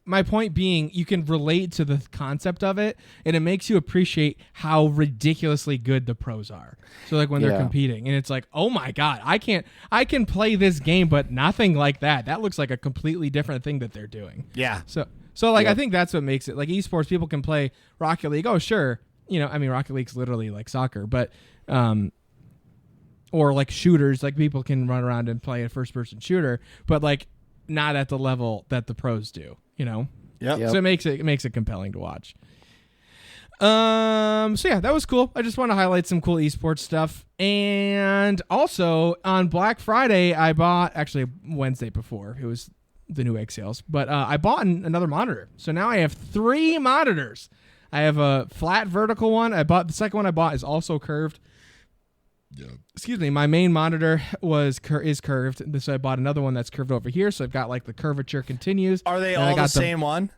my point being, you can relate to the concept of it, and it makes you appreciate how ridiculously good the pros are. So like when they're competing, and it's like, oh my god, I can play this game, but nothing like that. That looks like a completely different thing that they're doing. Yeah. So like I think that's what makes it like esports. People can play Rocket League. Oh sure, I mean Rocket League's literally like soccer, but or like shooters, like people can run around and play a first person shooter, but like not at the level that the pros do, Yep. So it makes it compelling to watch. So yeah, that was cool. I just want to highlight some cool esports stuff. And also on Black Friday, I bought, actually Wednesday before, it was the new egg sales, but I bought another monitor. So now I have 3 monitors. I have a flat vertical one. The second one I bought is also curved. Excuse me, my main monitor is curved, so I bought another one that's curved over here, so I've got like the curvature continues. Are they all the same one?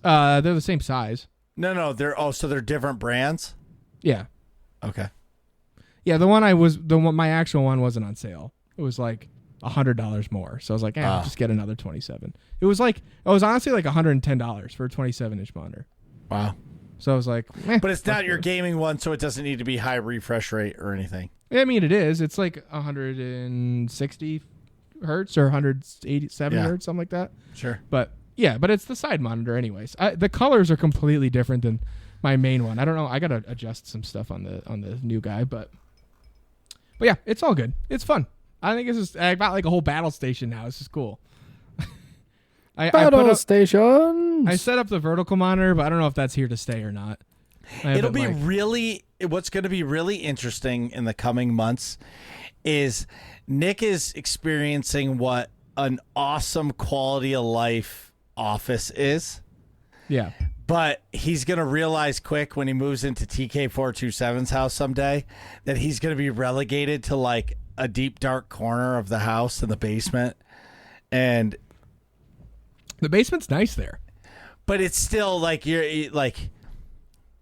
They're the same size. No, they're different brands? Yeah. Okay. Yeah, my actual one wasn't on sale. It was like $100 more, so I was like, I'll just get another 27. It was honestly like $110 for a 27-inch monitor. Wow. So I was like, but it's not your gaming one, so it doesn't need to be high refresh rate or anything. I mean, it is. It's like 160 hertz or 187 hertz, something like that. Sure. But it's the side monitor anyways. The colors are completely different than my main one. I don't know. I got to adjust some stuff on the new guy, but yeah, it's all good. It's fun. I think I got like a whole battle station now. This is cool. Battle stations. I set up the vertical monitor, but I don't know if that's here to stay or not. It'll be what's going to be really interesting in the coming months is Nick is experiencing what an awesome quality of life office is. Yeah. But he's going to realize quick when he moves into TK427's house someday that he's going to be relegated to like a deep, dark corner of the house in the basement. And the basement's nice there. But it's still like you're like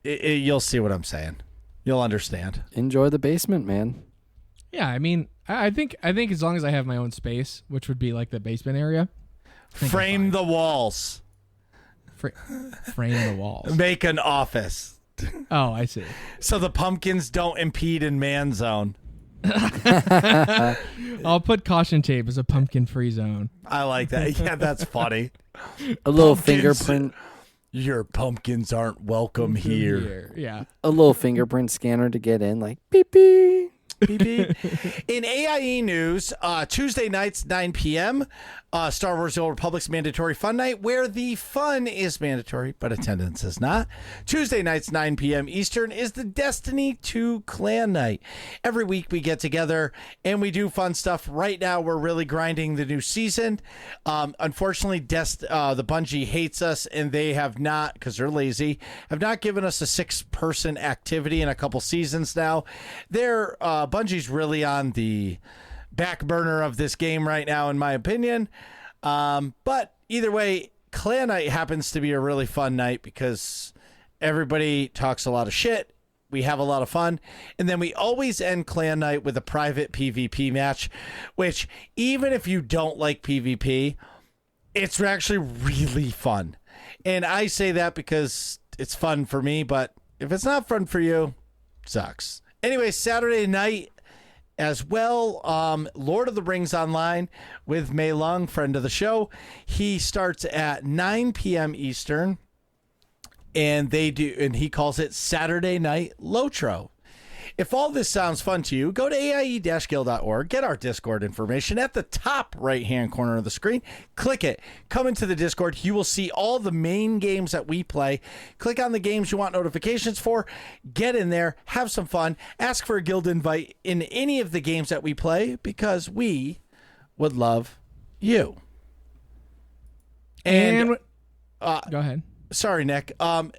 you'll see what I'm saying. You'll understand. Enjoy the basement, man. Yeah, I mean, I think as long as I have my own space, which would be like the basement area, Frame the walls. frame the walls. Make an office. Oh, I see. So the pumpkins don't impede in man zone. I'll put caution tape as a pumpkin-free zone. I like that. Yeah, that's funny. A little Pumpkins. fingerprint. Your pumpkins aren't welcome here. Yeah. A little fingerprint scanner to get in, like beep beep. Beep, beep. In AIE news, Tuesday nights, 9 p.m., Star Wars The Old Republic's mandatory fun night, where the fun is mandatory, but attendance is not. Tuesday nights, 9 p.m. Eastern, is the Destiny 2 clan night. Every week we get together and we do fun stuff. Right now we're really grinding the new season. Unfortunately, the Bungie hates us, and they have not, because they're lazy, have not given us a 6-person activity in a couple seasons now. Bungie's really on the back burner of this game right now, in my opinion. But either way, Clan Night happens to be a really fun night because everybody talks a lot of shit. We have a lot of fun. And then we always end Clan Night with a private PvP match, which even if you don't like PvP, it's actually really fun. And I say that because it's fun for me, but if it's not fun for you, it sucks. Anyway, Saturday night as well, Lord of the Rings Online with Mei Lung, friend of the show. He starts at 9 p.m. Eastern, and he calls it Saturday Night Lotro. If all this sounds fun to you, go to aie-guild.org, get our Discord information at the top right-hand corner of the screen. Click it. Come into the Discord. You will see all the main games that we play. Click on the games you want notifications for. Get in there. Have some fun. Ask for a guild invite in any of the games that we play because we would love you. And go ahead. Sorry, Nick.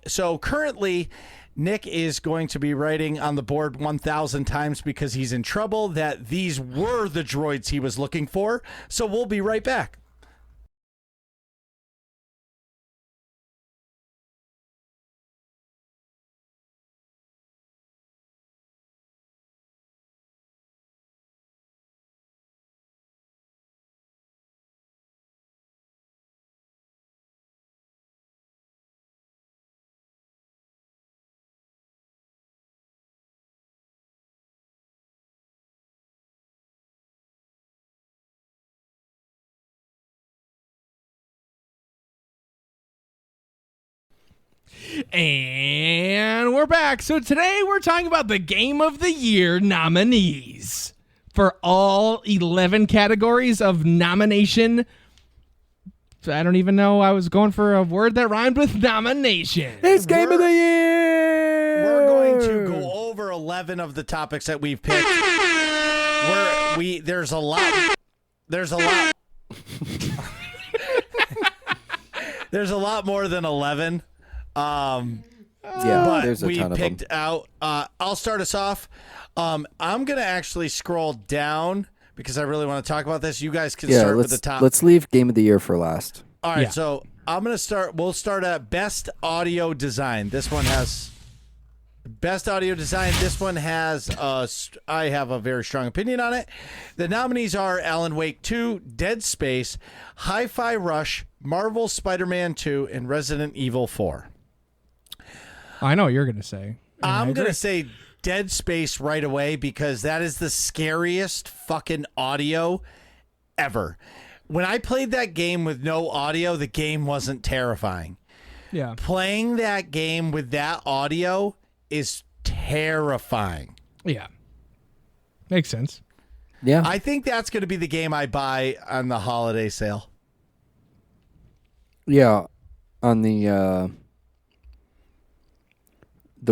So currently, Nick is going to be writing on the board 1,000 times because he's in trouble that these were the droids he was looking for. So we'll be right back. And we're back. So today we're talking about the Game of the Year nominees for all 11 categories of nomination. I don't even know. I was going for a word that rhymed with nomination. It's Game of the Year. We're going to go over 11 of the topics that we've picked. There's a lot. There's a lot more than 11. Yeah, but there's a we ton of picked them. out. I'll start us off. I'm gonna actually scroll down because I really want to talk about this. You guys can start with the top. Let's leave Game of the Year for last. All right, Yeah. so I'm gonna start. We'll start at best audio design. This one has best audio design. This one has. I have a very strong opinion on it. The nominees are Alan Wake 2, Dead Space, Hi-Fi Rush, Marvel Spider-Man 2, and Resident Evil 4. I know what you're going to say. I'm going to say Dead Space right away because that is the scariest fucking audio ever. When I played that game with no audio, the game wasn't terrifying. Yeah. Playing that game with that audio is terrifying. Yeah. Makes sense. Yeah. I think that's going to be the game I buy on the holiday sale. Yeah. On the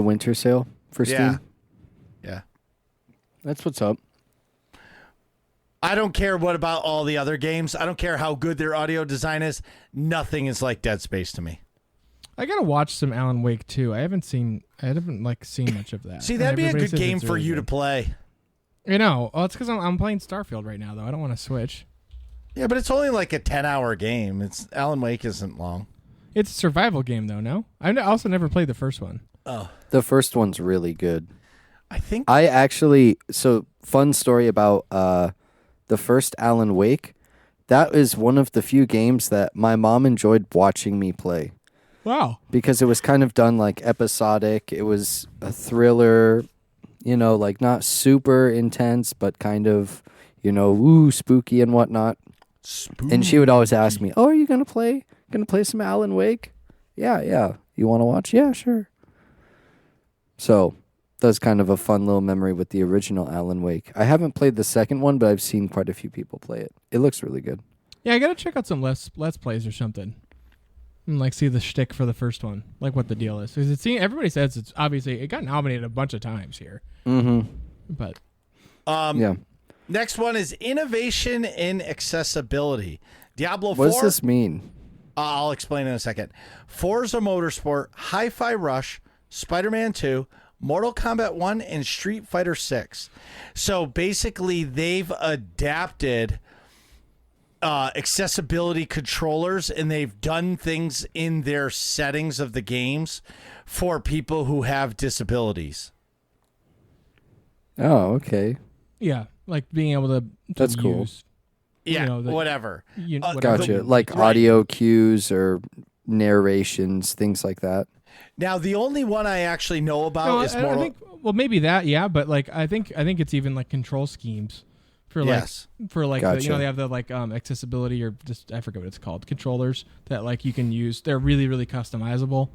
winter sale for Steam. Yeah. That's what's up. I don't care what about all the other games. I don't care how good their audio design is. Nothing is like Dead Space to me. I gotta watch some Alan Wake 2. I haven't seen much of that. See, that'd be a Everybody good says game it's for really you to good. play. You know, well, it's because I'm playing Starfield right now, though. I don't want to switch. Yeah, but it's only like a 10-hour game. Alan Wake isn't long. It's a survival game, though. No, I also never played the first one. Oh, The first one's really good. I think I actually, so fun story about the first Alan Wake. That is one of the few games that my mom enjoyed watching me play Wow. because it was kind of done like episodic. It was a thriller, like not super intense, but kind of, spooky and whatnot. And she would always ask me, "Oh, are you gonna play? Gonna play some Alan Wake?" Yeah. You want to watch? Yeah, sure. So that's kind of a fun little memory with the original Alan Wake. I haven't played the second one, but I've seen quite a few people play it. It looks really good. Yeah, I gotta check out some let's plays or something, and like see the shtick for the first one, like what the deal is. Because everybody says it's obviously it got nominated a bunch of times here, Mm-hmm. but Yeah. next one is innovation in accessibility. Diablo 4. What does this mean? I'll explain in a second. Forza Motorsport, Hi-Fi Rush, Spider-Man 2, Mortal Kombat 1, and Street Fighter 6. So basically, they've adapted accessibility controllers, and they've done things in their settings of the games for people who have disabilities. Oh, okay. yeah, like being able to That's cool. use, Yeah, whatever. whatever. Gotcha. Like Right. audio cues or narrations, things like that. Now, the only one I actually know about No, is I Mortal. think maybe that, yeah, but like I think it's even like control schemes for like Yes. Gotcha. they have the like accessibility or just I forget what it's called, controllers that like you can use. They're really really customizable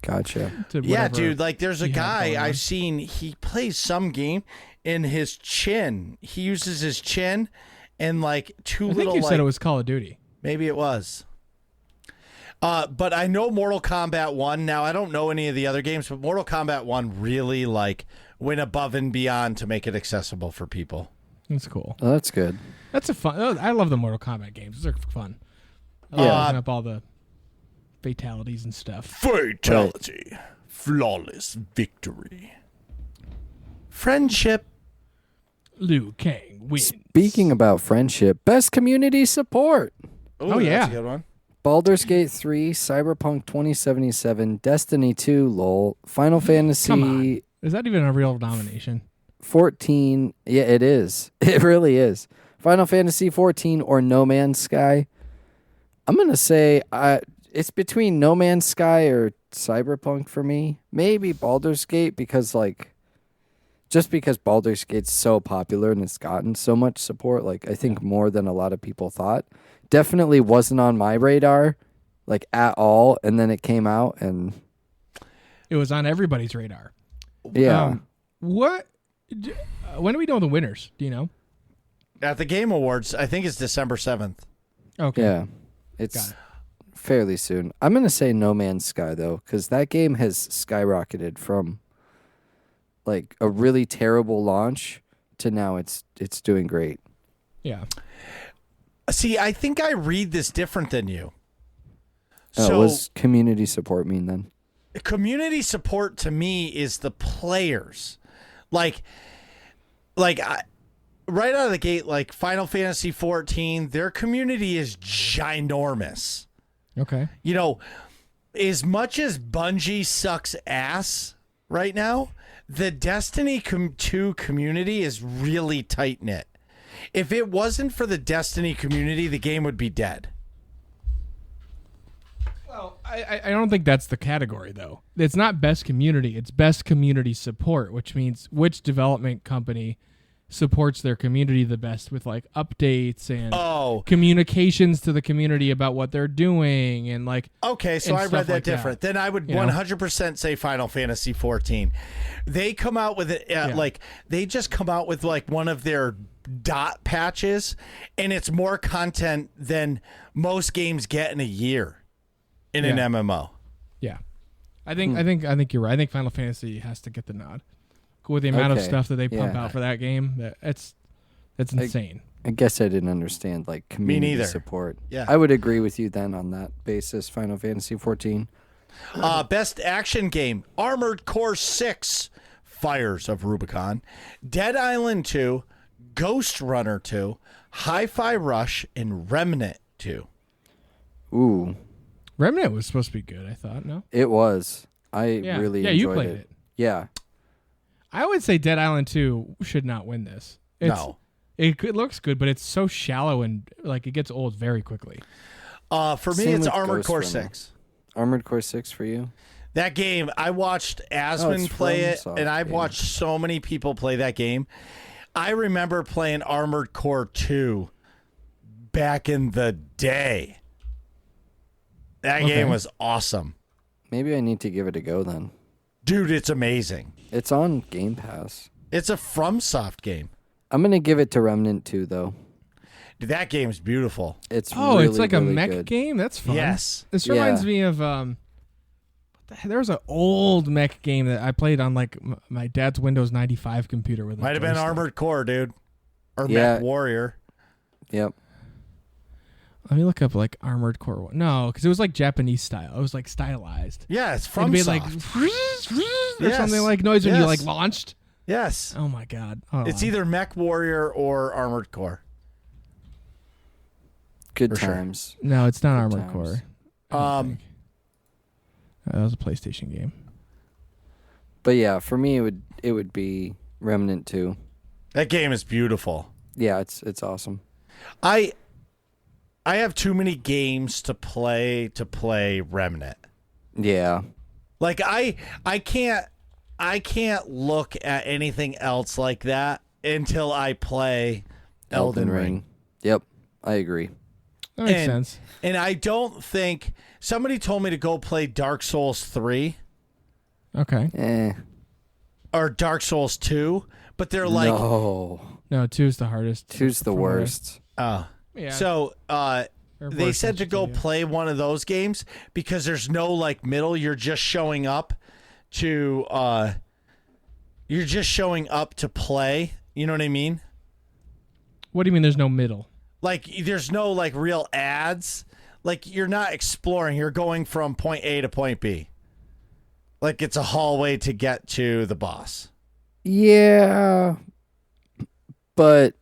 Gotcha. to Yeah, whatever dude, like there's a you have guy going on. I've seen, he plays some game in his chin. He uses his chin and like two I think little you like said it was Call of Duty. maybe it was. But I know Mortal Kombat 1. Now I don't know any of the other games, but Mortal Kombat 1 really like went above and beyond to make it accessible for people. That's cool. Oh, that's good. That's a fun. I love the Mortal Kombat games. Those are fun. Yeah. Looking up all the fatalities and stuff. Fatality. Flawless victory. Friendship. Liu Kang wins. Speaking about friendship, best community support. Oh, yeah. That's a good one. Baldur's Gate 3, Cyberpunk 2077, Destiny 2, LOL, Final Come Fantasy on. Is that even a real nomination? 14. Yeah, it is. It really is. Final Fantasy 14 or No Man's Sky. I'm going to say it's between No Man's Sky or Cyberpunk for me. Maybe Baldur's Gate because just because Baldur's Gate's so popular and it's gotten so much support, like I think more than a lot of people thought. Definitely wasn't on my radar, like at all, and then it came out, and It was on everybody's radar. yeah, What? When are we doing the winners? Do you know? At the Game Awards, I think it's December 7th. Okay. yeah, Got it's it. fairly soon. I'm gonna say No Man's Sky though, because that game has skyrocketed from like a really terrible launch to now it's doing great. Yeah. See, I think I read this different than you. What So, does community support mean then? community support to me is the players. Right out of the gate, like Final Fantasy 14, their community is ginormous. Okay. You know, as much as Bungie sucks ass right now, the Destiny 2 community is really tight knit. If it wasn't for the Destiny community, the game would be dead. Well, I don't think that's the category though. It's not best community. It's best community support, which means which development company supports their community the best with like updates and Oh, communications to the community about what they're doing and like okay, so and I stuff read that like that. different. Then I would You know? 100% say Final Fantasy 14. They come out with it, like, they just come out with like one of their dot patches, and it's more content than most games get in a year in an Yeah. MMO. Yeah, I think you're right. I think Final Fantasy has to get the nod with the amount of Okay, stuff that they pump yeah. out for that game. It's insane. I guess I didn't understand like community neither. support. Yeah. I would agree with you then on that basis. Final Fantasy 14. Best action game: Armored Core 6, Fires of Rubicon, Dead Island 2, Ghost Runner 2, Hi-Fi Rush, and Remnant 2. Ooh, Remnant was supposed to be good. I thought no. it was. I really enjoyed you played it. Yeah. I would say Dead Island 2 should not win this. No. It looks good, but it's so shallow and like it gets old very quickly. For me, Same it's with Armored Ghost Core Runner. 6. Armored Core 6 for you? That game, I watched Asmon it's play it, FromSoft and I've game. watched so many people play that game. I remember playing Armored Core 2 back in the day. That game was awesome. Maybe I need to give it a go then. Dude, it's amazing. It's on Game Pass. It's a FromSoft game. I'm going to give it to Remnant 2, though. Dude, that game's beautiful. It's Oh, it's really, like a really mech good. game? That's fun. Yes. This reminds Yeah. me of there was an old mech game that I played on like my dad's Windows 95 computer with a Might have been joystick. Armored Core, dude. Or Yeah. Mech Warrior. Yep. Let me look up like Armored Core 1. No, because it was like Japanese style. It was like stylized. Yeah, it's It'd be like FromSoft. or something like noise when you Yes. like launched. Yes. Oh my god. Hold It's on. either Mech Warrior or Armored Core. Good For sure. times. No, it's not Good Armored times. Core. I don't think. That was a PlayStation game. But yeah, for me it would be Remnant 2. That game is beautiful. Yeah, it's awesome. I have too many games to play Remnant. Yeah. Like I can't look at anything else like that until I play Elden Ring. Yep. I agree. That makes And- sense. And I don't think somebody told me to go play Dark Souls 3 Okay. or Dark Souls 2, but they're like No. No, 2's the hardest. 2's the from what I- worst. Yeah. so They're they worse said to than go two. play one of those games because there's no like middle. You're just showing up to play. You know what I mean? What do you mean there's no middle? Like there's no like real ads. Like you're not exploring. You're going from point A to point B. Like it's a hallway to get to the boss. Yeah. But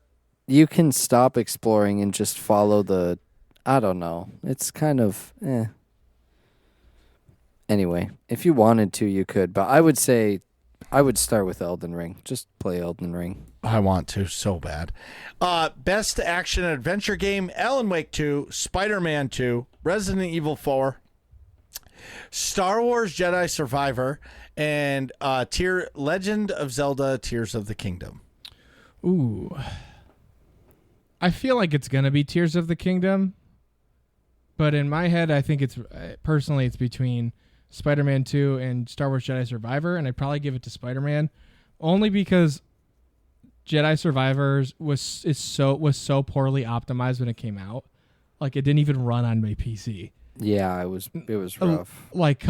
you can stop exploring and just follow the I don't know. It's kind of Anyway, if you wanted to, you could, but I would say I would start with Elden Ring. Just play Elden Ring. I want to so bad. Best action and adventure game: Alan Wake 2, Spider-Man 2, Resident Evil 4, Star Wars Jedi Survivor, and Legend of Zelda: Tears of the Kingdom. Ooh. I feel like it's going to be Tears of the Kingdom. But in my head, I think it's personally it's between Spider-Man 2 and Star Wars Jedi Survivor, and I'd probably give it to Spider-Man only because Jedi Survivors was so poorly optimized when it came out. Like it didn't even run on my PC. Yeah, it was rough. Like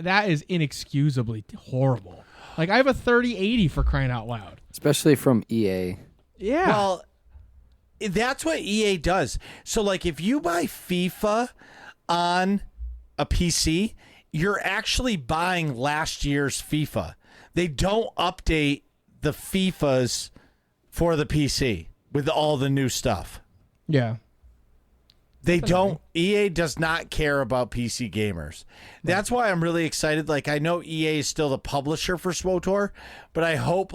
that is inexcusably horrible. Like I have a 3080 for crying out loud. Especially from EA. Yeah. Well, that's what EA does. So, like, if you buy FIFA on a PC, you're actually buying last year's FIFA. They don't update the FIFAs for the PC with all the new stuff. yeah. They don't. EA does not care about PC gamers. That's why I'm really excited. Like, I know EA is still the publisher for SWTOR, but I hope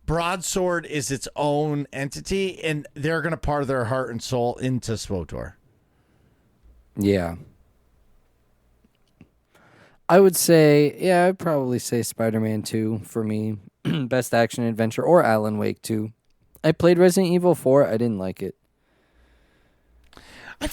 Broadsword is its own entity, and they're going to pour their heart and soul into SWTOR. Yeah. I would say, I'd probably say Spider-Man 2 for me. Best action adventure or Alan Wake 2. I played Resident Evil 4. I didn't like it. I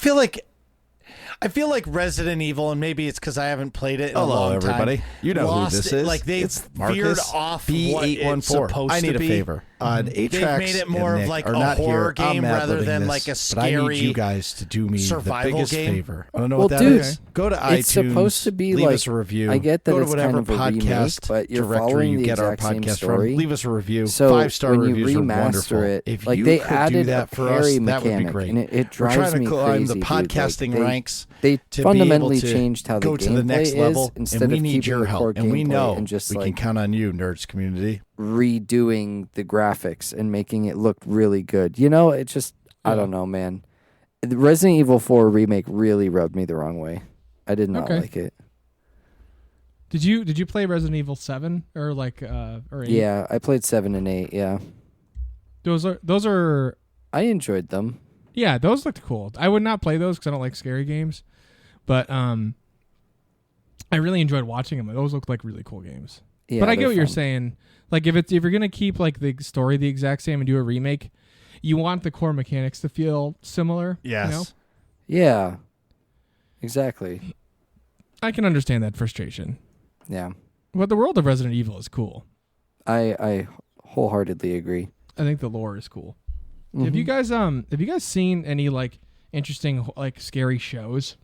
feel like Resident Evil, and maybe it's because I haven't played it in a Hello, long everybody. time. You know who lost this it. is. Like they've It's veered Marcus off what it's supposed I need to a be. favor. On 8 They've tracks made it more and of Nick like are a not horror here. I'm game rather ad-libbing than this, like a but I need scary you guys to do me the survival biggest game. favor. I don't know Well, what that dude, is. Go to it's iTunes. supposed to be leave like- us a review. I get that Go to it's whatever kind of a remake, podcast but you're directory following you the get our exact same podcast story. from. Leave us a review. So 5-star when you reviews are remaster wonderful. it, If like you they could do added that a for us, parry that would be mechanic, great. and it We're drives trying to me climb crazy. the dude. podcasting Like, ranks. They to fundamentally be able to changed how go the to the next gameplay level, is instead and we of need keeping your the core help. And we gameplay know and just we like can count on you, nerds community. redoing the graphics and making it look really good. You know, it just I don't know, man. The Resident Evil 4 remake really rubbed me the wrong way. I did not Okay. like it. Did you play Resident Evil 7 or or 8? Yeah, I played 7 and 8. Yeah, Those are I enjoyed them. yeah, those looked cool. I would not play those because I don't like scary games, but I really enjoyed watching them. Those look like really cool games. Yeah, but I get they're what you're fun. saying. Like if you're gonna keep like the story the exact same and do a remake, you want the core mechanics to feel similar. Yes. You know? Yeah, exactly. I can understand that frustration. Yeah, But the world of Resident Evil is cool. I wholeheartdon't agree. I think the lore is cool. Mhm. Have you guys seen any like interesting like scary shows?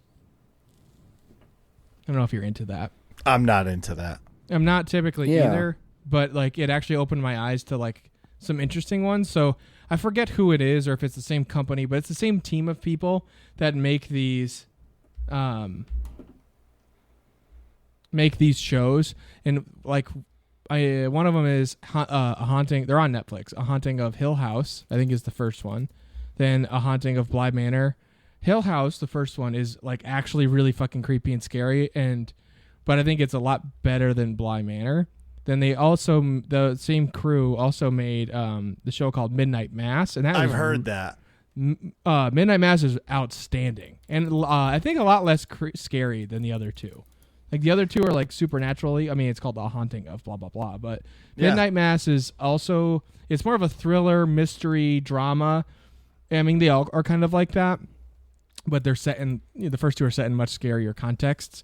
I don't know if you're into that. I'm not into that. I'm not typically Yeah. either, but like it actually opened my eyes to like some interesting ones. So I forget who it is or if it's the same company, but it's the same team of people that make these shows. And like one of them is a haunting. They're on Netflix. A Haunting of Hill House, I think, is the first one. Then A Haunting of Bly Manor. Hill House, the first one, is like actually really fucking creepy and scary, but I think it's a lot better than Bly Manor. Then the same crew also made the show called Midnight Mass, and I've heard that. Midnight Mass is outstanding, and I think a lot less scary than the other two. Like the other two are like supernaturally. I mean, it's called The Haunting of blah blah blah, but Yeah. Midnight Mass is also, it's more of a thriller, mystery, drama. I mean, they all are kind of like that, but they're set in the first two are set in much scarier contexts.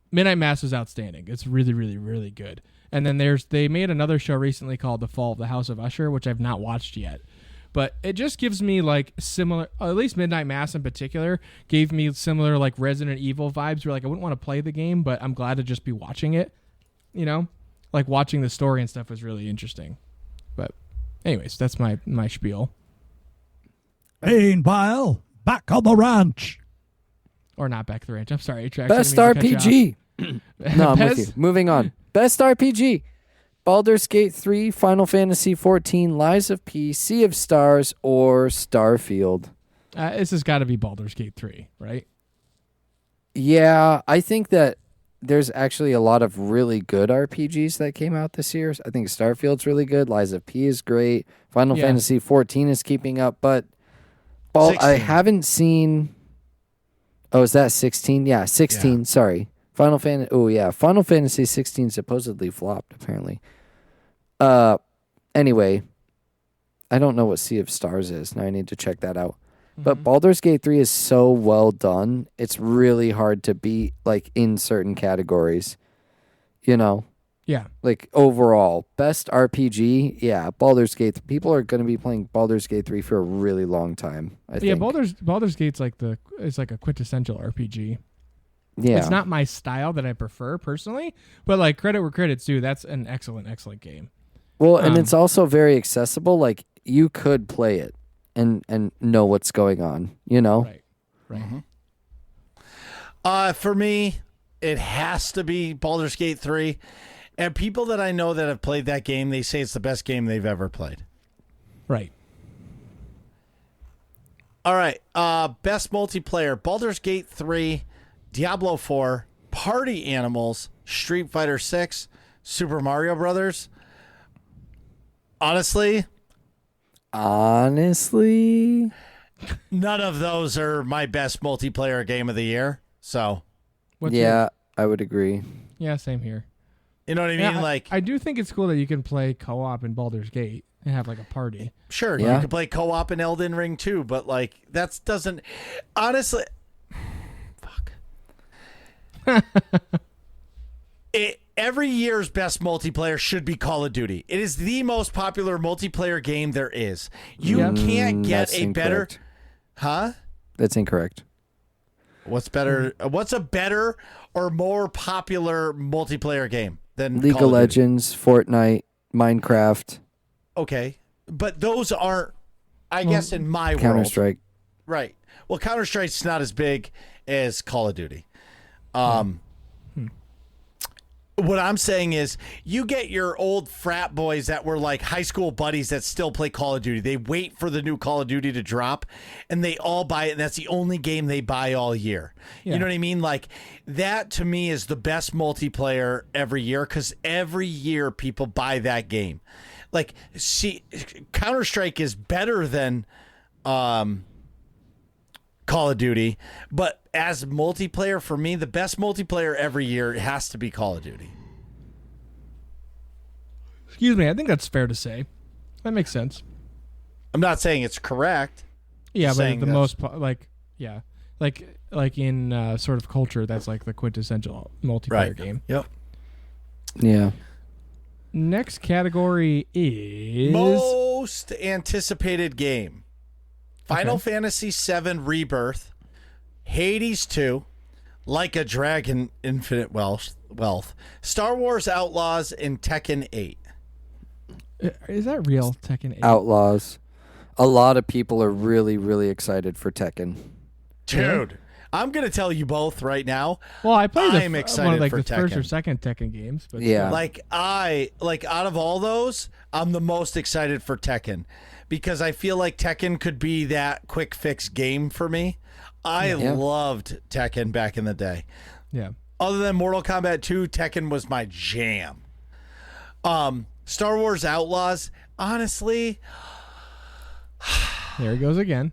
Midnight Mass is outstanding. It's really, really, really good. And then they made another show recently called The Fall of the House of Usher, which I've not watched yet. But it just gives me like similar, at least Midnight Mass in particular, gave me similar like Resident Evil vibes where like I wouldn't want to play the game, but I'm glad to just be watching it. You know? Like watching the story and stuff was really interesting. But anyways, that's my spiel. Meanwhile, back on the ranch. Or not back to the ranch. I'm sorry, Trax. Best I didn't mean to cut you RPG. off. No, I'm with Best- you. Moving on. Best RPG. Baldur's Gate 3, Final Fantasy 14, Lies of P, Sea of Stars, or Starfield. This has got to be Baldur's Gate 3, right? Yeah, I think that there's actually a lot of really good RPGs that came out this year. I think Starfield's really good. Lies of P is great. Final Yeah. Fantasy 14 is keeping up, but I 16. haven't seen. Oh, is that 16? Yeah, 16. Yeah. Sorry. Final Fantasy. Oh, yeah. Final Fantasy 16 supposedly flopped, apparently. Anyway, I don't know what Sea of Stars is. Now I need to check that out. But Baldur's Gate 3 is so well done. It's really hard to beat, like, in certain categories. You know? Yeah. Like, overall. Best RPG, yeah, Baldur's Gate. People are going to be playing Baldur's Gate 3 for a really long time, I Yeah, think. Baldur's Gate's like it's like a quintessential RPG. Yeah. It's not my style that I prefer personally, but like credit where credit's due, that's an excellent game. Well, and Um, it's also very accessible. Like, you could play it and know what's going on, you know? Right. For me, it has to be Baldur's Gate 3. And people that I know that have played that game, they say it's the best game they've ever played. Right. All right. Best multiplayer: Baldur's Gate 3, Diablo 4, Party Animals, Street Fighter 6, Super Mario Brothers. Honestly, none of those are my best multiplayer game of the year. So, What's yeah, yours? I would agree. Yeah, same here. you know what I mean? Yeah, Like, I do think it's cool that you can play co-op in Baldur's Gate and have like a party. sure, Yeah. you can play co-op in Elden Ring too, but like that doesn't. Honestly, fuck. Every year's best multiplayer should be Call of Duty. It is the most popular multiplayer game there is. You Yeah. can't get That's a better, incorrect. huh? That's incorrect. What's better? What's a better or more popular multiplayer game than League Call of Duty? Legends, Fortnite, Minecraft, Okay, but those aren't. I guess in my world, Counter-Strike. right? Well, Counter Strike's not as big as Call of Duty. What I'm saying is, you get your old frat boys that were like high school buddies that still play Call of Duty. They wait for the new Call of Duty to drop, and they all buy it, and that's the only game they buy all year. Yeah. You know what I mean? Like, that to me is the best multiplayer every year, because every year people buy that game. Like, see, Counter-Strike is better than Call of Duty, but as multiplayer, for me, the best multiplayer every year has to be Call of Duty. Excuse me, I think that's fair to say. That makes sense. I'm not saying it's correct. Yeah, Just but saying the that's- most like in sort of culture, that's like the quintessential multiplayer game. Yep. Yeah. Next category is Most anticipated game: Final Okay. Fantasy VII Rebirth, Hades 2, Like a Dragon Infinite Wealth, Star Wars Outlaws, and Tekken 8. Is that real? Tekken 8? Outlaws. A lot of people are really, really excited for Tekken. Dude, I'm going to tell you both right now. Well, I played I'm one excited of like for the first or Tekken. second Tekken games, but Yeah. Out of all those, I'm the most excited for Tekken, because I feel like Tekken could be that quick fix game for me. I Yeah. loved Tekken back in the day. yeah. Other than Mortal Kombat 2, Tekken was my jam. Star Wars Outlaws, honestly, There he goes again.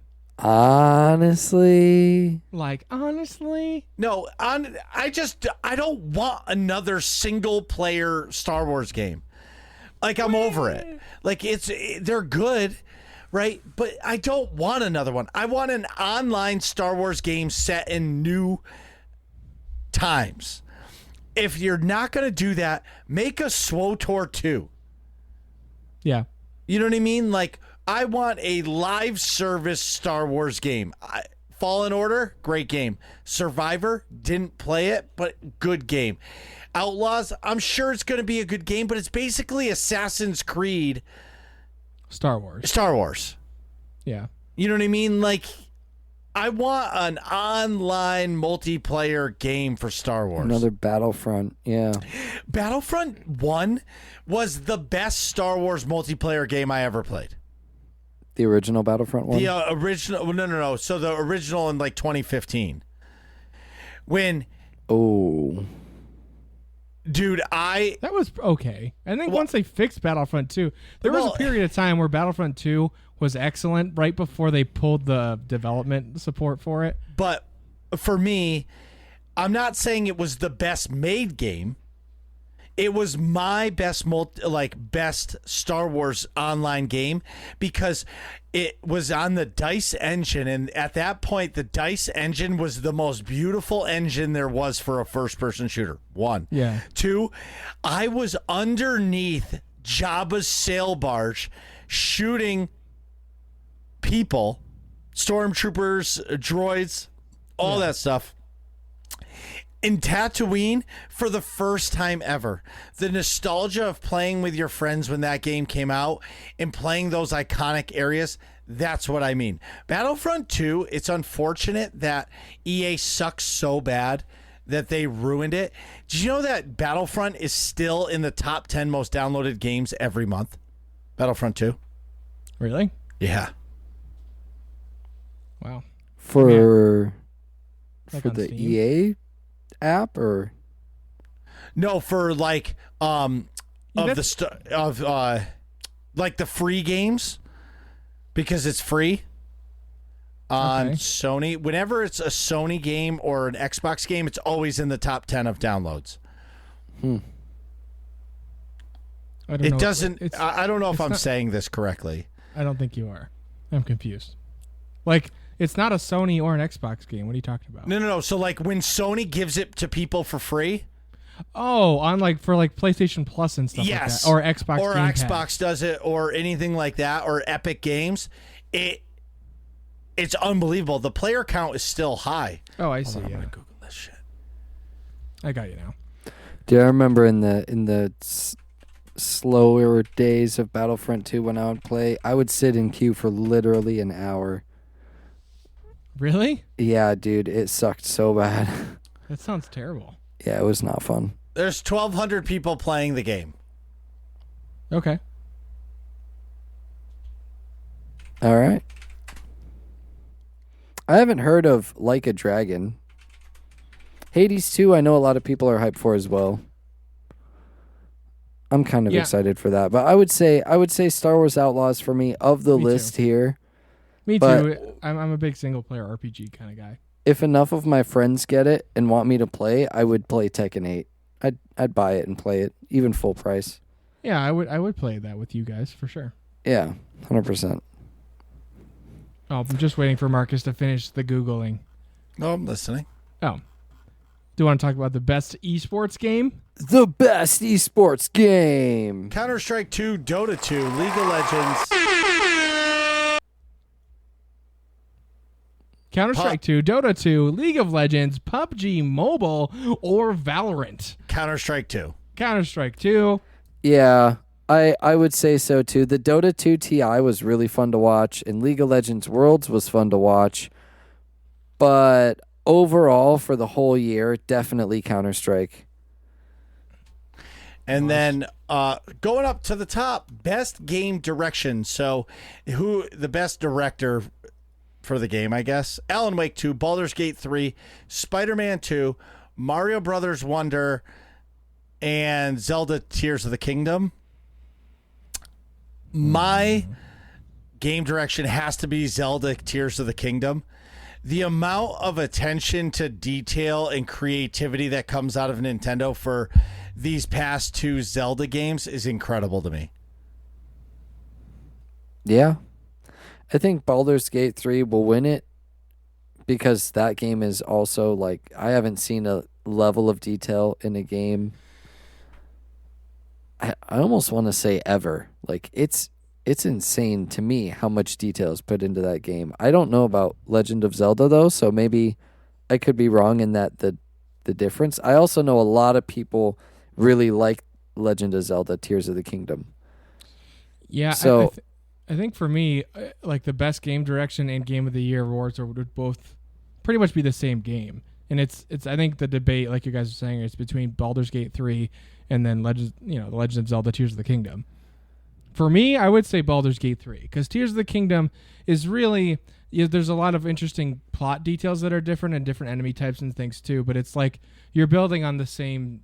Honestly, Like, honestly, no, I don't want another single player Star Wars game. Like, I'm over it. Like, they're good, right? But I don't want another one. I want an online Star Wars game set in new times. If you're not going to do that, make a SWTOR 2. yeah. You know what I mean? Like, I want a live service Star Wars game. Fallen Order, great game. Survivor, didn't play it, but good game. Outlaws, I'm sure it's going to be a good game, but it's basically Assassin's Creed Star Wars. Star Wars. Yeah. You know what I mean? Like, I want an online multiplayer game for Star Wars. another Battlefront. Yeah. Battlefront 1 was the best Star Wars multiplayer game I ever played. The original Battlefront one. The original, no. So the original in like 2015. When, Oh. dude, That was okay. I think once they fixed Battlefront 2, there was Well- a period of time where Battlefront 2 was excellent right before they pulled the development support for it. but for me, I'm not saying it was the best made game. It was my best best Star Wars online game, because it was on the DICE engine, and at that point the DICE engine was the most beautiful engine there was for a first person shooter. One. Yeah. Two, I was underneath Jabba's sail barge shooting people, stormtroopers, droids, all that stuff. In Tatooine, for the first time ever, the nostalgia of playing with your friends when that game came out and playing those iconic areas, that's what I mean. Battlefront 2, it's unfortunate that EA sucks so bad that they ruined it. Did you know that Battlefront is still in the top 10 most downloaded games every month? Battlefront 2? Really? Yeah. Wow. For Like on the Steam? EA app or No, for like Yeah, like the free games, because it's free on Okay. Sony. Whenever it's a Sony game or an Xbox game, it's always in the top 10 of downloads. I don't It know. doesn't. It's- I don't know if it's I'm not- saying this correctly. I don't think you are. I'm confused. Like, it's not a Sony or an Xbox game. What are you talking about? No. So like when Sony gives it to people for free, Oh, on like for like PlayStation Plus and stuff yes, like that. Or Xbox or Game Xbox Pass. does it, or anything like that, or Epic Games, it's unbelievable. The player count is still high. Oh, I see. I'm Yeah. gonna Google this shit. I got you now. do I remember in the slower days of Battlefront 2 when I would play, I would sit in queue for literally an hour. Really? Yeah, dude, it sucked so bad. That sounds terrible. Yeah, it was not fun. There's 1,200 people playing the game. Okay. All right. I haven't heard of Like a Dragon. Hades 2, I know a lot of people are hyped for as well. I'm kind of Yeah. excited for that. But I would say Star Wars Outlaws for me of the Me list too. here. Me But- too. I'm a big single player RPG kind of guy. If enough of my friends get it and want me to play, I would play Tekken 8. I'd buy it and play it, even full price. Yeah, I would play that with you guys for sure. Yeah, 100%. Oh, I'm just waiting for Marcus to finish the Googling. No, I'm listening. Oh. Do you want to talk about the best esports game? The best esports game. Counter-Strike 2, Dota 2, League of Legends. Counter-Strike 2, Dota 2, League of Legends, PUBG Mobile, or Valorant? Counter-Strike 2. Counter-Strike 2. Yeah, I would say so too. The Dota 2 TI was really fun to watch, and League of Legends Worlds was fun to watch. But overall, for the whole year, definitely Counter-Strike. And then going up to the top, best game direction. So who the best director for the game, I guess? Alan Wake 2, Baldur's Gate 3, Spider-Man 2, Mario Brothers Wonder, and Zelda Tears of the Kingdom. My game direction has to be Zelda Tears of the Kingdom. The amount of attention to detail and creativity that comes out of Nintendo for these past two Zelda games is incredible to me. Yeah. I think Baldur's Gate 3 will win it because that game is also like, I haven't seen a level of detail in a game. I almost want to say ever. Like it's insane to me how much detail is put into that game. I don't know about Legend of Zelda though, so maybe I could be wrong in that the difference. I also know a lot of people really like Legend of Zelda Tears of the Kingdom. Yeah, So- I think for me, like the best game direction and game of the year awards would both pretty much be the same game. And it's I think the debate, like you guys are saying, is between Baldur's Gate 3 and then the Legend of Zelda Tears of the Kingdom. For me, I would say Baldur's Gate 3 because Tears of the Kingdom is really there's a lot of interesting plot details that are different and different enemy types and things too. But it's like you're building on the same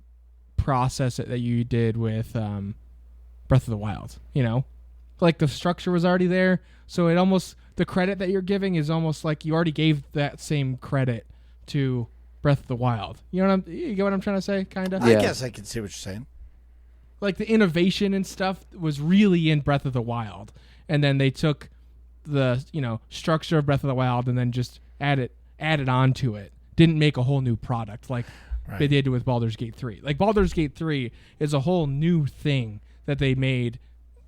process that you did with Breath of the Wild. You know, like the structure was already there, so it almost the credit that you're giving is almost like you already gave that same credit to Breath of the Wild. You get what I'm trying to say, kind of. Yeah. I guess I can see what you're saying. Like the innovation and stuff was really in Breath of the Wild, and then they took the structure of Breath of the Wild and then just added on to it. Didn't make a whole new product like they did with Baldur's Gate 3. Like Baldur's Gate 3 is a whole new thing that they made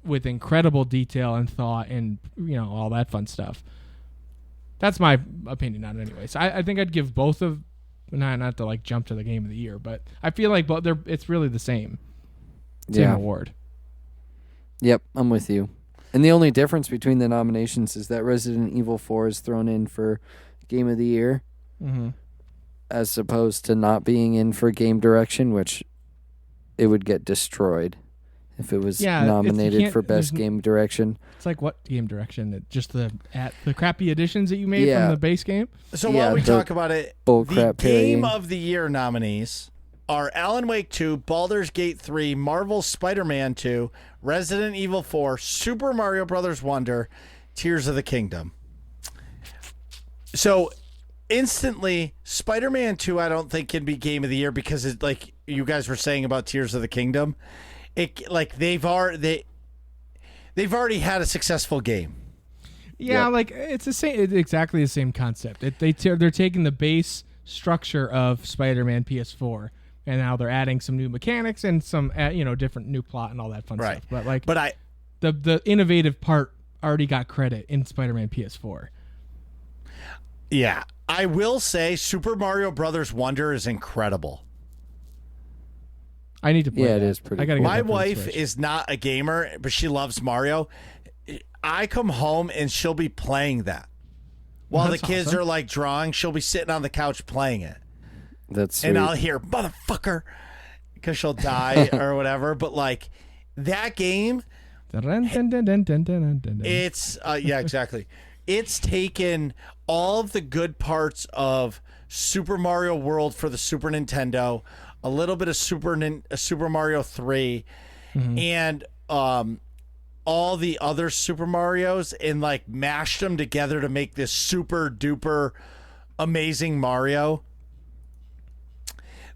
with incredible detail and thought and all that fun stuff. That's my opinion on it anyway. So I think I'd give both of not to like jump to the game of the year, but I feel like it's really the same award. Yep, I'm with you. And the only difference between the nominations is that Resident Evil 4 is thrown in for Game of the Year, as opposed to not being in for Game Direction, which it would get destroyed if it was nominated for Best Game Direction. It's like what game direction? Just the crappy additions that you made Yeah. from the base game? So Yeah, while we the talk about it, bull the crap Game parrying. of the Year nominees are Alan Wake 2, Baldur's Gate 3, Marvel's Spider-Man 2, Resident Evil 4, Super Mario Brothers Wonder, Tears of the Kingdom. So instantly, Spider-Man 2 I don't think can be Game of the Year because it's like you guys were saying about Tears of the Kingdom. It like they've already had a successful game. Yeah, Yep. like it's exactly the same concept. They're taking the base structure of Spider-Man PS4 and now they're adding some new mechanics and some different new plot and all that fun Right. stuff. But But I the innovative part already got credit in Spider-Man PS4. Yeah, I will say Super Mario Brothers Wonder is incredible. I need to play Yeah, it that. is pretty I gotta cool. get My that for the wife Switch. is not a gamer, but she loves Mario. I come home and she'll be playing that. While the That's kids awesome. are like drawing, she'll be sitting on the couch playing it. That's sweet. And I'll hear, motherfucker. because she'll die or whatever. But like that game, it's yeah, exactly. It's taken all of the good parts of Super Mario World for the Super Nintendo, a little bit of Super Mario 3, and all the other Super Marios, and like mashed them together to make this super duper amazing Mario.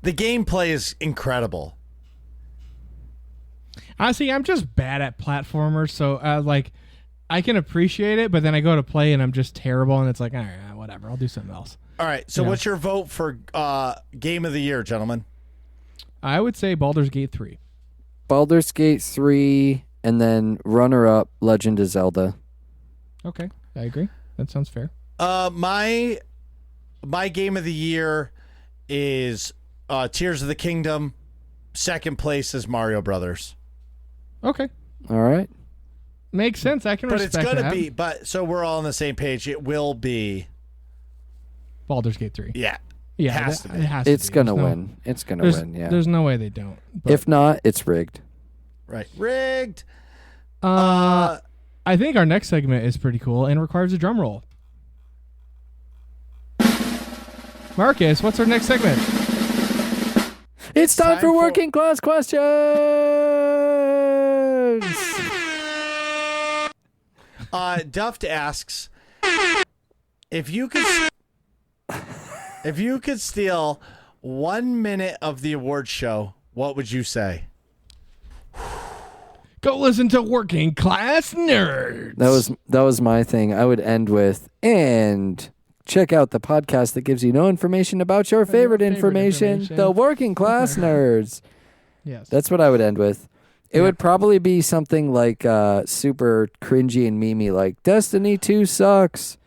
The gameplay is incredible. Honestly, I'm just bad at platformers, so like I can appreciate it, but then I go to play and I'm just terrible, and it's like, all right, whatever, I'll do something else. All right, so what's your vote for Game of the Year, gentlemen? I would say Baldur's Gate 3. Baldur's Gate 3, and then runner-up, Legend of Zelda. Okay, I agree. That sounds fair. My Game of the Year is Tears of the Kingdom. Second place is Mario Brothers. Okay. All right. Makes sense. I can But respect it's gonna that. be. But so we're all on the same page. It will be. Baldur's Gate 3. Yeah. Yeah, has to be. it has to It's be. going to There's no- win. It's going to There's, win, yeah. There's no way they don't. But, If not, it's rigged. Right. Rigged. I think our next segment is pretty cool and requires a drum roll. Marcus, what's our next segment? It's time time for for- working class questions. Duft asks if you could steal 1 minute of the award show, what would you say? Go listen to Working Class Nerds. That was my thing. I would end with, and check out the podcast that gives you no information about your favorite information, the Working Class Nerds. Yes. That's what I would end with. It would probably be something like super cringy and memey, like Destiny 2 sucks,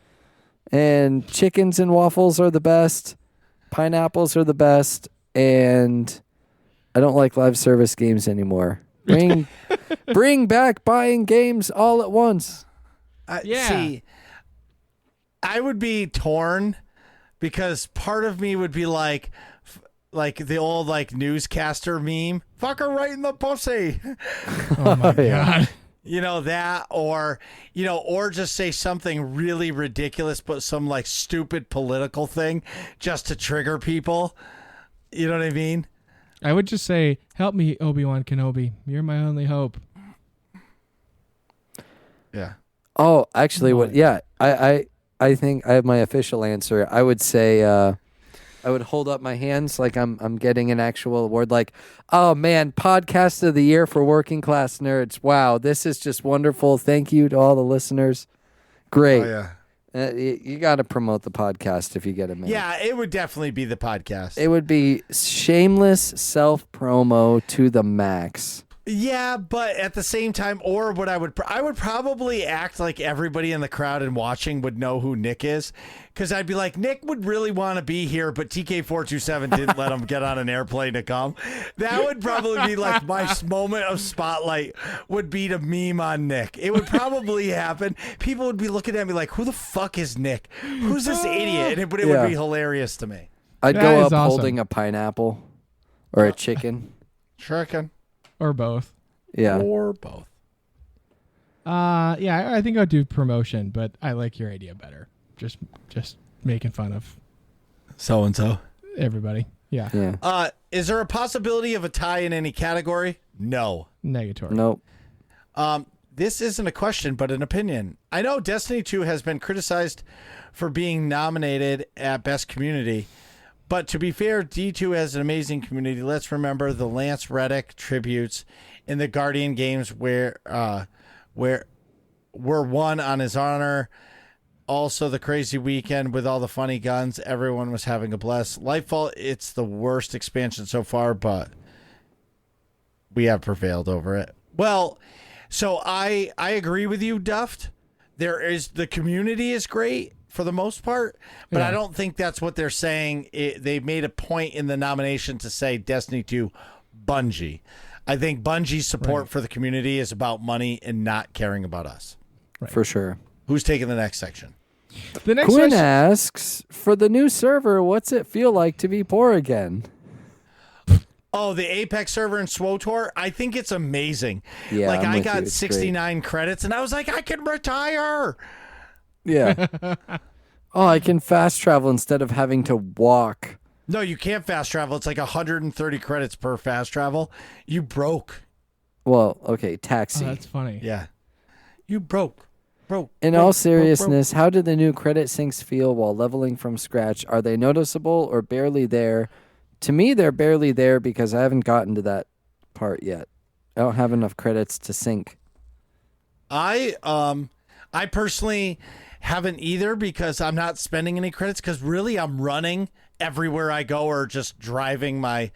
and chickens and waffles are the best, pineapples are the best, and I don't like live service games anymore. Bring back buying games all at once. See, I would be torn because part of me would be like the old like newscaster meme, fuck her right in the pussy. Oh my God. You know that, or just say something really ridiculous, but some like stupid political thing just to trigger people. You know what I mean? I would just say, help me, Obi-Wan Kenobi. You're my only hope. Yeah. Oh, actually, what? Yeah, I think I have my official answer. I would say, I would hold up my hands like I'm getting an actual award. Like, oh man, podcast of the year for Working Class Nerds. Wow, this is just wonderful. Thank you to all the listeners. Great. Oh yeah. You got to promote the podcast if you get a minute. Yeah, it would definitely be the podcast. It would be shameless self promo to the max. Yeah, but at the same time, or what I would probably act like everybody in the crowd and watching would know who Nick is, because I'd be like, Nick would really want to be here, but TK427 didn't let him get on an airplane to come. That would probably be like my moment of spotlight would be to meme on Nick. It would probably happen. People would be looking at me like, who the fuck is Nick? Who's this idiot? And it would be hilarious to me. I'd That go is up awesome. holding a pineapple or a chicken. Chicken. Or both. Yeah. Or both. Yeah, I think I'd do promotion, but I like your idea better. Just making fun of So-and-so. everybody. Yeah. Yeah. Is there a possibility of a tie in any category? No. Negatory. Nope. This isn't a question, but an opinion. I know Destiny 2 has been criticized for being nominated at Best Community, but to be fair, D2 has an amazing community. Let's remember the Lance Reddick tributes in the Guardian games where were won on his honor. Also, the crazy weekend with all the funny guns. Everyone was having a blast. Lightfall, it's the worst expansion so far, but we have prevailed over it. Well, so I agree with you, Duft. The community is great for the most part, but I don't think that's what they're saying. They made a point in the nomination to say Destiny 2 Bungie. I think Bungie's support for the community is about money and not caring about us. For sure. Who's taking the next section? The next Quinn question. asks, for the new server, what's it feel like to be poor again? Oh, the Apex server in SWTOR, I think it's amazing. Yeah, like I'm I with you. got It's 69 credits and I was like, I can retire. Yeah. Oh, I can fast travel instead of having to walk. No, you can't fast travel. It's like 130 credits per fast travel. You broke. Well, okay, taxi. Oh, that's funny. Yeah. You broke. In all seriousness, how do the new credit syncs feel while leveling from scratch? Are they noticeable or barely there? To me, they're barely there because I haven't gotten to that part yet. I don't have enough credits to sync. I personally haven't either because I'm not spending any credits because really I'm running everywhere I go or just driving my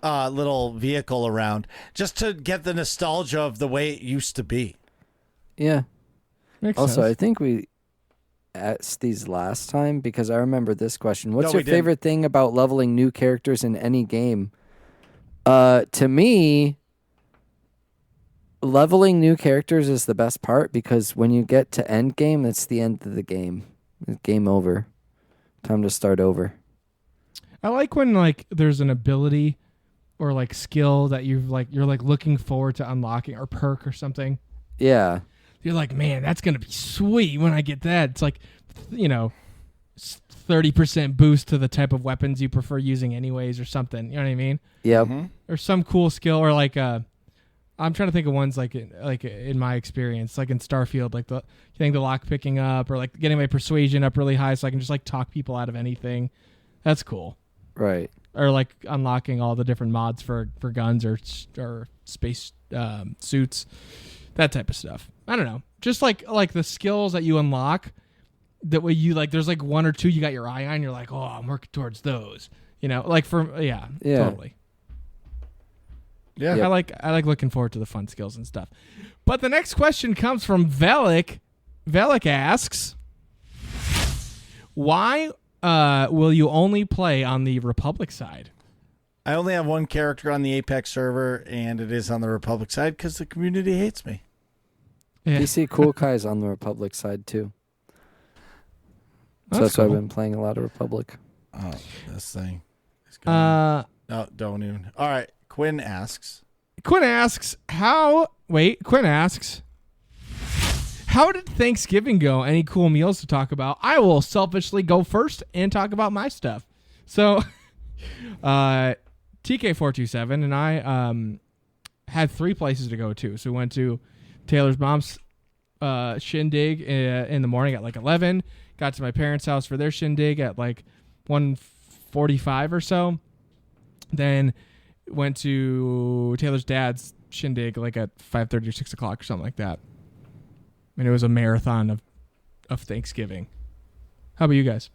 little vehicle around just to get the nostalgia of the way it used to be. Yeah. Makes Also, sense. I think we asked these last time because I remember this question. What's No, your we didn't. favorite thing about leveling new characters in any game? To me, leveling new characters is the best part because when you get to end game, it's the end of the game. Game over. Time to start over. I like when like there's an ability or like skill that you're like looking forward to unlocking or perk or something. Yeah. You're like, man, that's gonna be sweet when I get that. It's like, 30% boost to the type of weapons you prefer using anyways or something. You know what I mean? Yep. Or some cool skill or like I'm trying to think of ones like in my experience, like in Starfield, like getting the lock picking up or like getting my persuasion up really high so I can just like talk people out of anything. That's cool. Right. Or like unlocking all the different mods for guns or space suits, that type of stuff. I don't know. Just like the skills that you unlock, that way you like. There's like one or two you got your eye on. You're like, oh, I'm working towards those. Like totally. Yeah. Yep. I like looking forward to the fun skills and stuff. But the next question comes from Velik. Velik asks, why will you only play on the Republic side? I only have one character on the Apex server, and it is on the Republic side because the community hates me. Yeah. PC Cool Kai's on the Republic side too. So That's that's why I've cool. been playing a lot of Republic. Oh, this thing. Is going no, don't even. All right. Quinn asks. Quinn asks, how did Thanksgiving go? Any cool meals to talk about? I will selfishly go first and talk about my stuff. So, TK427 and I had 3 places to go to. So we went to Taylor's mom's shindig in the morning at like 11. Got to my parents' house for their shindig at like 1:45 or so. Then went to Taylor's dad's shindig like at 5:30 or 6 o'clock or something like that. And it was a marathon of Thanksgiving. How about you guys?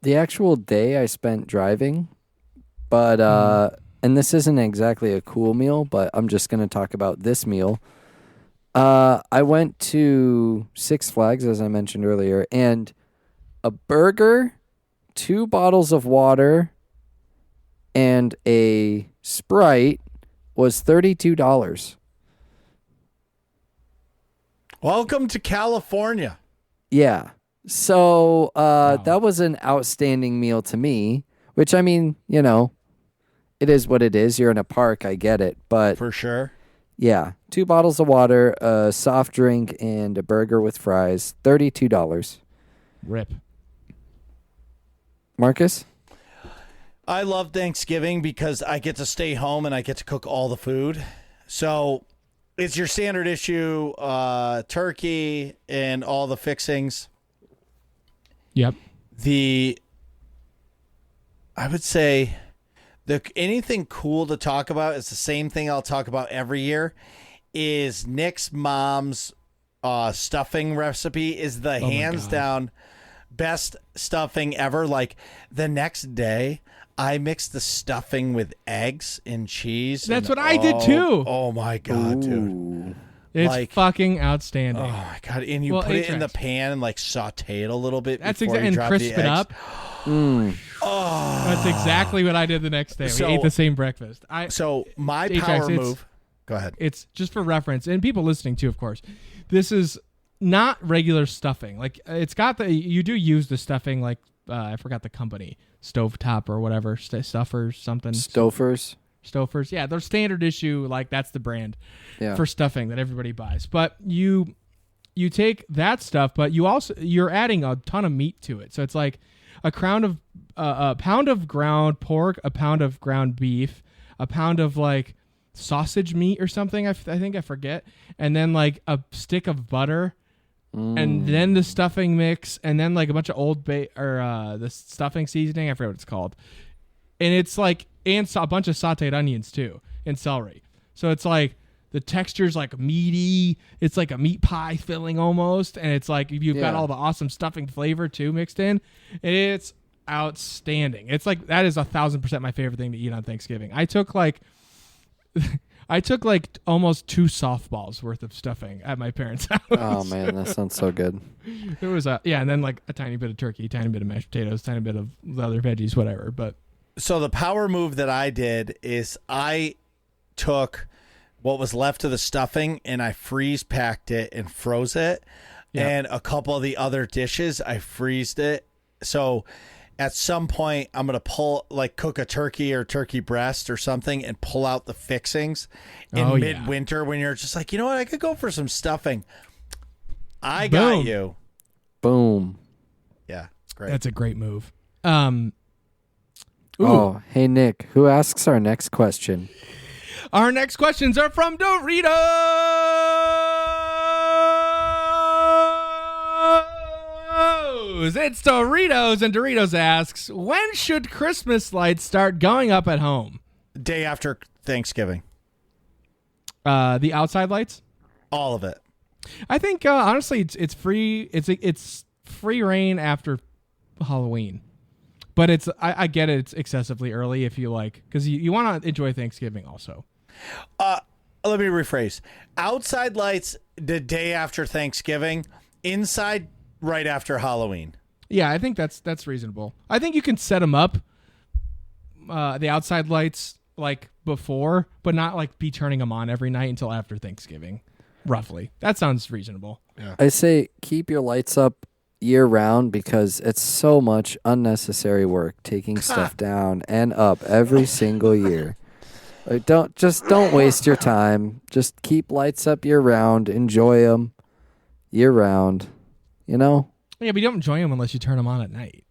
The actual day I spent driving, but and this isn't exactly a cool meal, but I'm just going to talk about this meal. I went to Six Flags, as I mentioned earlier, and a burger, 2 bottles of water, and a Sprite was $32. Welcome to California. Yeah. So that was an outstanding meal to me, which, I mean, it is what it is. You're in a park. I get it. But For sure. yeah, 2 bottles of water, a soft drink, and a burger with fries, $32. Rip. Marcus? I love Thanksgiving because I get to stay home and I get to cook all the food. So it's your standard issue, turkey and all the fixings. Yep. I would say anything cool to talk about is the same thing I'll talk about every year is Nick's mom's stuffing recipe is the hands down best stuffing ever. Like the next day I mixed the stuffing with eggs and cheese. That's and what I did too. Oh my God, dude. Ooh. It's like- fucking outstanding. Oh my God. And you Well, put it in the Atrax. pan and like saute it a little bit. That's before exactly, you and drop crisp the it eggs. up. Oh. That's exactly what I did the next day. So- We ate the same breakfast. So my Atrax, power it's- move. Go ahead. It's just for reference, and people listening too, of course. This is not regular stuffing. Like it's got you do use the stuffing like I forgot the company, Stovetop or whatever, Stuffers something. Stouffer's. Stouffer's. Yeah, they're standard issue. Like that's the brand Yeah. for stuffing that everybody buys. But you take that stuff, but you're adding a ton of meat to it. So it's like a pound of ground pork, a pound of ground beef, a pound of like sausage meat or something. I think I forget, and then like a stick of butter. And then the stuffing mix, and then like a bunch of the stuffing seasoning. I forget what it's called. And it's like, and a bunch of sauteed onions too, and celery. So it's like the texture's like meaty. It's like a meat pie filling almost, and it's like you've got all the awesome stuffing flavor too mixed in. And it's outstanding. It's like that is 1,000% my favorite thing to eat on Thanksgiving. I took like almost 2 softballs worth of stuffing at my parents' house. Oh man, that sounds so good. There was and then like a tiny bit of turkey, tiny bit of mashed potatoes, tiny bit of the other veggies, whatever. But So the power move that I did is I took what was left of the stuffing and I freeze packed it and froze it. Yeah. And a couple of the other dishes, I freezed it. So at some point, I'm going to cook a turkey or turkey breast or something and pull out the fixings in midwinter when you're just like, you know what? I could go for some stuffing. I got you. Boom. Yeah, great. that's a great move. Oh, hey Nick, who asks our next question? Our next questions are from Doritos. It's Doritos, and Doritos asks, when should Christmas lights start going up at home? Day after Thanksgiving. The outside lights? All of it. I think honestly, it's free. It's free reign after Halloween, but I get it. It's excessively early if you like, because you want to enjoy Thanksgiving also. Let me rephrase. Outside lights the day after Thanksgiving. Inside right after Halloween. Yeah, I think that's reasonable. I think you can set them up, the outside lights like before, but not like be turning them on every night until after Thanksgiving. Roughly, that sounds reasonable. Yeah. I say keep your lights up year round because it's so much unnecessary work taking stuff down and up every single year. Like, don't waste your time. Just keep lights up year round. Enjoy them year round. You know? Yeah, but you don't enjoy them unless you turn them on at night.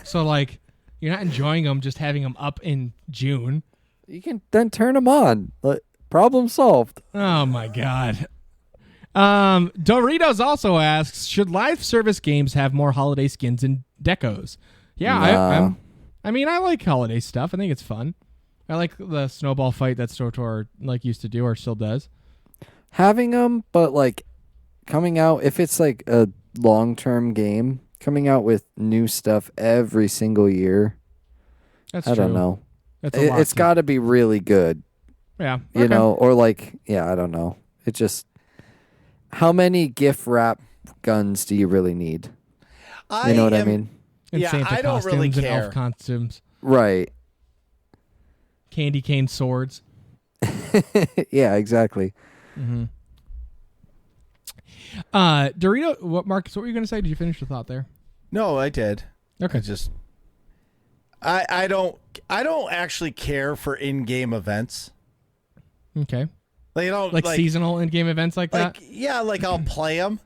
So like, you're not enjoying them just having them up in June. You can then turn them on. Problem solved. Oh my God. Doritos also asks, should live service games have more holiday skins and decos? Yeah, Nah. I mean, I like holiday stuff. I think it's fun. I like the snowball fight that StoTor used to do or still does. Having them, but like coming out, if it's like a long-term game, coming out with new stuff every single year. That's I true. don't know. That's a lot It's got to be really good. Yeah. You okay. know, or like, yeah, I don't know. It just, how many gift wrap guns do you really need? You know what I mean? And Yeah, Santa I don't costumes really and care. elf costumes. Right. Candy cane swords. Yeah, exactly. Mm-hmm. Dorito, Marcus, what were you going to say? Did you finish the thought there? No, I did. Okay. I don't actually care for in-game events. Okay. Like, I don't Like seasonal in-game events like that? Yeah, like I'll play them.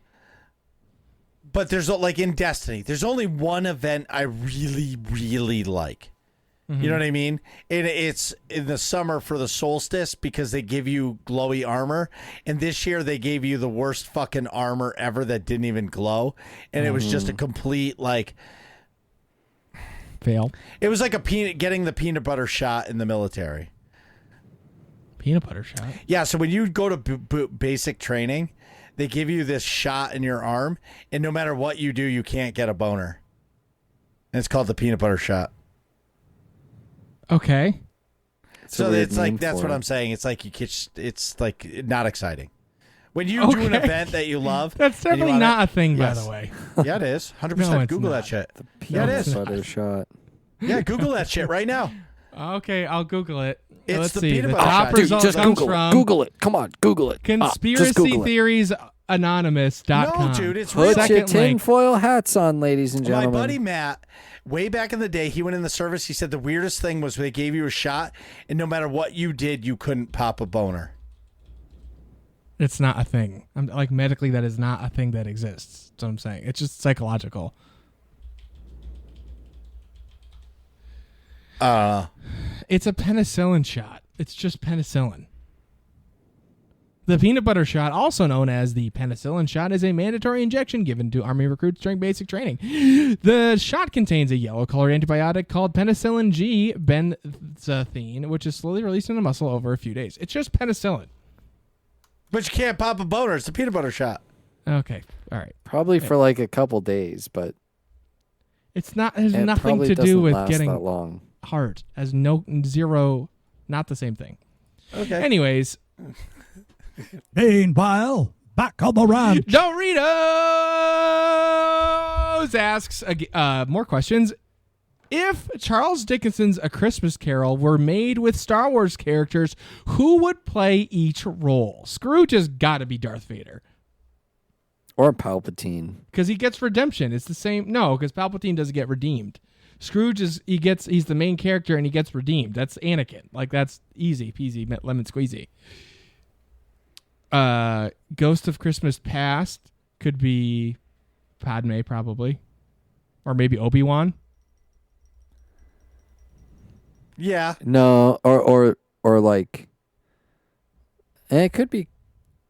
But there's like in Destiny, there's only one event I really, really like. Mm-hmm. You know what I mean? And it's in the summer for the solstice because they give you glowy armor. And this year they gave you the worst fucking armor ever that didn't even glow. And it was just a complete like Fail. it was like getting the peanut butter shot in the military. Peanut butter shot. Yeah, so when you go to basic training, they give you this shot in your arm, and no matter what you do, you can't get a boner. And it's called the peanut butter shot. Okay. So it's like that's what I'm saying. It's like it's like not exciting. When you do an event that you love, That's and you definitely wanna- not a thing, Yes. by the way. Yeah, it is. 100%. No, it's Google not. that shit. Yeah, it is. Butter shot. Yeah, Google that shit right now. Okay, I'll Google it. It's Let's the see. peanut The butter top shot. Dude, result just comes Google from it. Google it. Come on, Google it. Just conspiracy Google it. theories anonymous.com. No, dude, it's real. Put your Second link. tinfoil hats on, ladies and My gentlemen. buddy Matt, way back in the day, he went in the service. He said the weirdest thing was they gave you a shot, and no matter what you did, you couldn't pop a boner. It's not a thing. I'm like medically, that is not a thing that exists. That's what I'm saying. It's just psychological. It's a penicillin shot. It's just penicillin. The peanut butter shot, also known as the penicillin shot, is a mandatory injection given to Army recruits during basic training. The shot contains a yellow-colored antibiotic called penicillin G benzathine, which is slowly released in the muscle over a few days. It's just penicillin. But you can't pop a boner. It's a peanut butter shot. Okay, all right. Probably for like a couple days, but It's not. It has it nothing probably to doesn't do with last getting that long. hard. Has no zero. Not the same thing. Okay. Anyways, Meanwhile, back on the ranch. Doritos asks more questions. If Charles Dickenson's A Christmas Carol were made with Star Wars characters, who would play each role? Scrooge has got to be Darth Vader Or Palpatine. because he gets redemption. It's the same. No, because Palpatine doesn't get redeemed. Scrooge he's the main character and he gets redeemed. That's Anakin. Like that's easy peasy lemon squeezy. Ghost of Christmas Past could be Padme probably, or maybe Obi-Wan. Yeah. No, or like it could be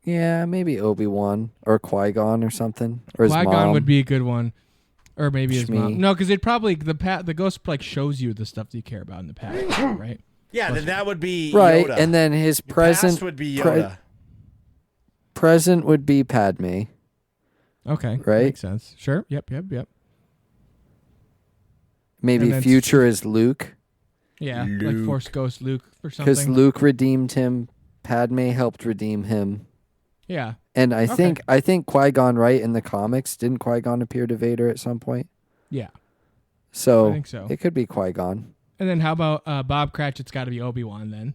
maybe Obi-Wan or Qui-Gon or something. Or his Qui-Gon mom. would be a good one, or maybe his Shmi. mom. No, because it probably the ghost like shows you the stuff that you care about in the past, right? Yeah, then that would be right, Yoda. and then his Your present past would be Yoda. present would be Padme. Okay, Right? makes sense. Sure. Yep. Maybe And then future is Luke, Yeah, like Luke. Force Ghost Luke or because something. Luke redeemed him. Padme helped redeem him. Yeah. And I Okay. think Qui-Gon, right, in the comics, didn't Qui-Gon appear to Vader at some point? Yeah. So, I think so. it could be Qui-Gon. And then how about Bob Cratchit's got to be Obi-Wan then?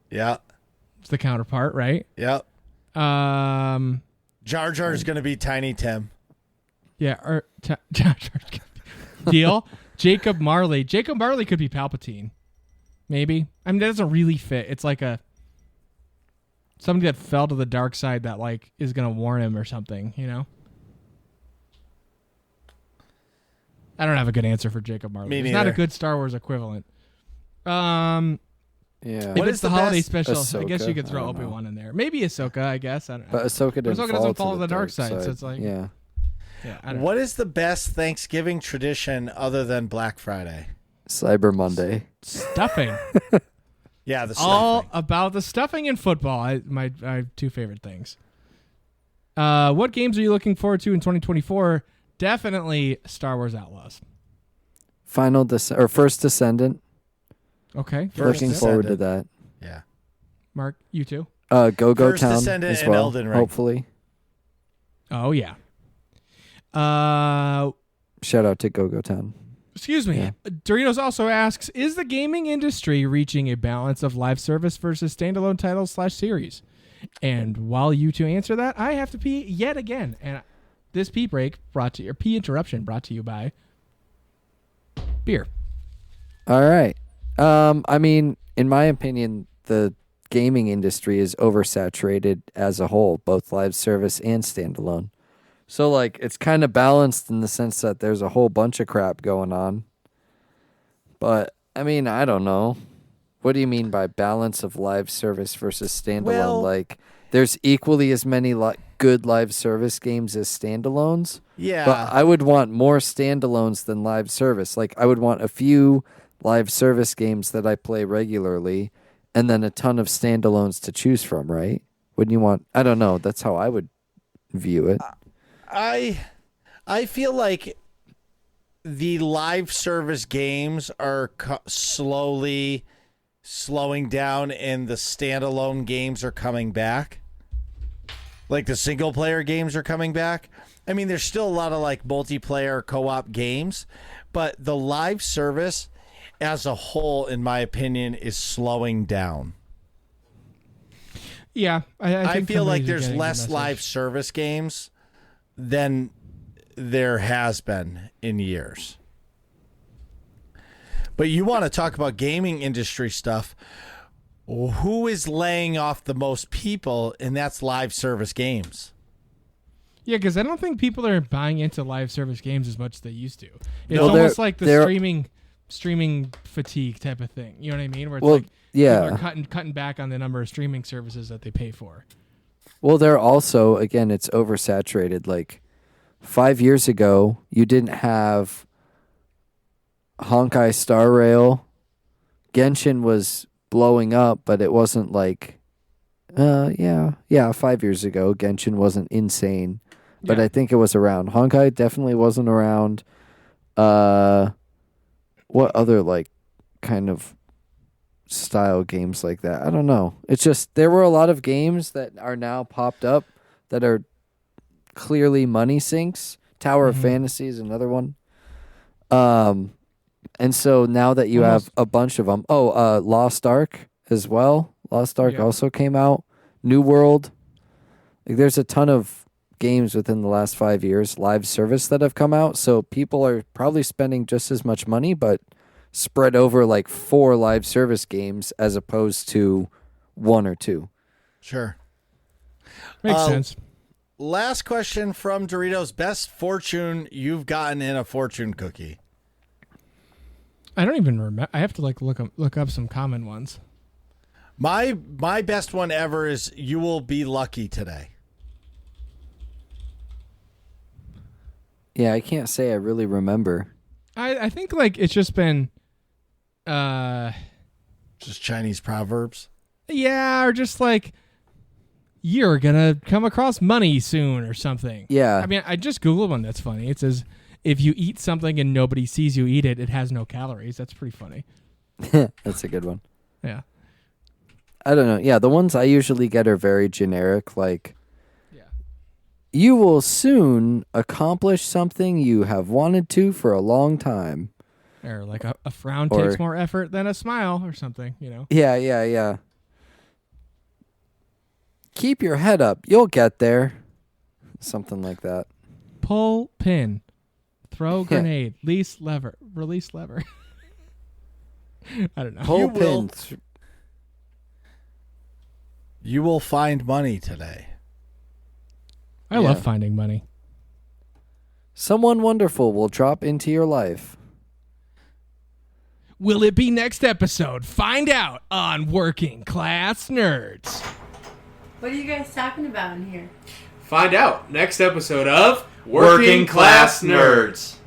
Yeah. It's the counterpart, right? Yep. Yeah, Jar Jar's going to be Tiny Tim. or deal. Jacob Marley. Jacob Marley could be Palpatine. Maybe. I mean, that doesn't really fit. It's like somebody that fell to the dark side that like is gonna warn him or something. You know. I don't have a good answer for Jacob Marley. Me It's not a neither. good Star Wars equivalent. Yeah. If What it's is the the holiday best- special, I guess Ahsoka? you could I throw don't know. Obi-Wan in there. Maybe Ahsoka, I guess. I don't know. But Ahsoka doesn't fall follow to the dark side, so it's like- yeah. Yeah, I don't know. What is the best Thanksgiving tradition other than Black Friday? Cyber Monday. Stuffing. Yeah, the All stuffing. about the stuffing in football. I have two favorite things. What games are you looking forward to in 2024? Definitely Star Wars Outlaws. First Descendant. Okay. First Looking Descendant. forward to that. Yeah. Mark, you too? Go First Town Descendant as and well. Elden Ring. Hopefully. Oh, yeah. Shout out to Go Town. Excuse me. Yeah. Doritos also asks, is the gaming industry reaching a balance of live service versus standalone titles / series? And while you two answer that, I have to pee yet again. And this pee interruption brought to you by beer. All right. I mean, in my opinion, the gaming industry is oversaturated as a whole, both live service and standalone. So, like, it's kind of balanced in the sense that there's a whole bunch of crap going on. But, I mean, I don't know. What do you mean by balance of live service versus standalone? Well- like, there's equally as many good live service games as standalones. Yeah. But I would want more standalones than live service. Like, I would want a few live service games that I play regularly and then a ton of standalones to choose from, right? Wouldn't you want... I don't know. That's how I would view it. I feel like the live service games are slowly slowing down and the standalone games are coming back. Like the single player games are coming back. I mean, there's still a lot of like multiplayer co-op games, but the live service as a whole, in my opinion, is slowing down. Yeah, I I think feel like companies are there's getting the less message. live service games than there has been in years. But you want to talk about gaming industry stuff. Who is laying off the most people, and that's live service games. Yeah, because I don't think people are buying into live service games as much as they used to. It's No, almost like the they're- streaming fatigue type of thing. You know what I mean? Where it's Well, like yeah. people are cutting back on the number of streaming services that they pay for. Well, they're also, again, it's oversaturated. Like 5 years ago, you didn't have Honkai Star Rail. Genshin was blowing up, but it wasn't like, 5 years ago, Genshin wasn't insane. But Yeah. I think it was around. Honkai definitely wasn't around. What other, like, kind of style games like that? I don't know. It's just there were a lot of games that are now popped up that are clearly money sinks. Tower of Fantasy is another one. And so now that you have a bunch of them, Lost Ark as well. Lost Ark Yeah. also came out. New World. Like, there's a ton of games within the last 5 years, live service, that have come out. So people are probably spending just as much money, but spread over like 4 live service games as opposed to 1 or 2. Sure. Makes sense. Last question from Doritos. Best fortune you've gotten in a fortune cookie? I don't even remember. I have to look up some common ones. My best one ever is you will be lucky today. Yeah, I can't say I really remember. I think like it's just been, Just Chinese proverbs. or just like you're gonna come across money soon or something. Yeah. I mean, I just googled one that's funny. It says if you eat something and nobody sees you eat it, it has no calories. That's pretty funny. That's a good one. Yeah. I don't know. Yeah, the ones I usually get are very generic, like, Yeah. you will soon accomplish something you have wanted to for a long time. Or like a frown Or- takes more effort than a smile or something, you know? Yeah. Keep your head up. You'll get there. Something like that. Pull pin. Throw grenade. Release lever. I don't know. Pull will- pin. You will find money today. I love finding money. Someone wonderful will drop into your life. Will it be next episode? Find out on Working Class Nerds. What are you guys talking about in here? Find out next episode of Working Class Nerds.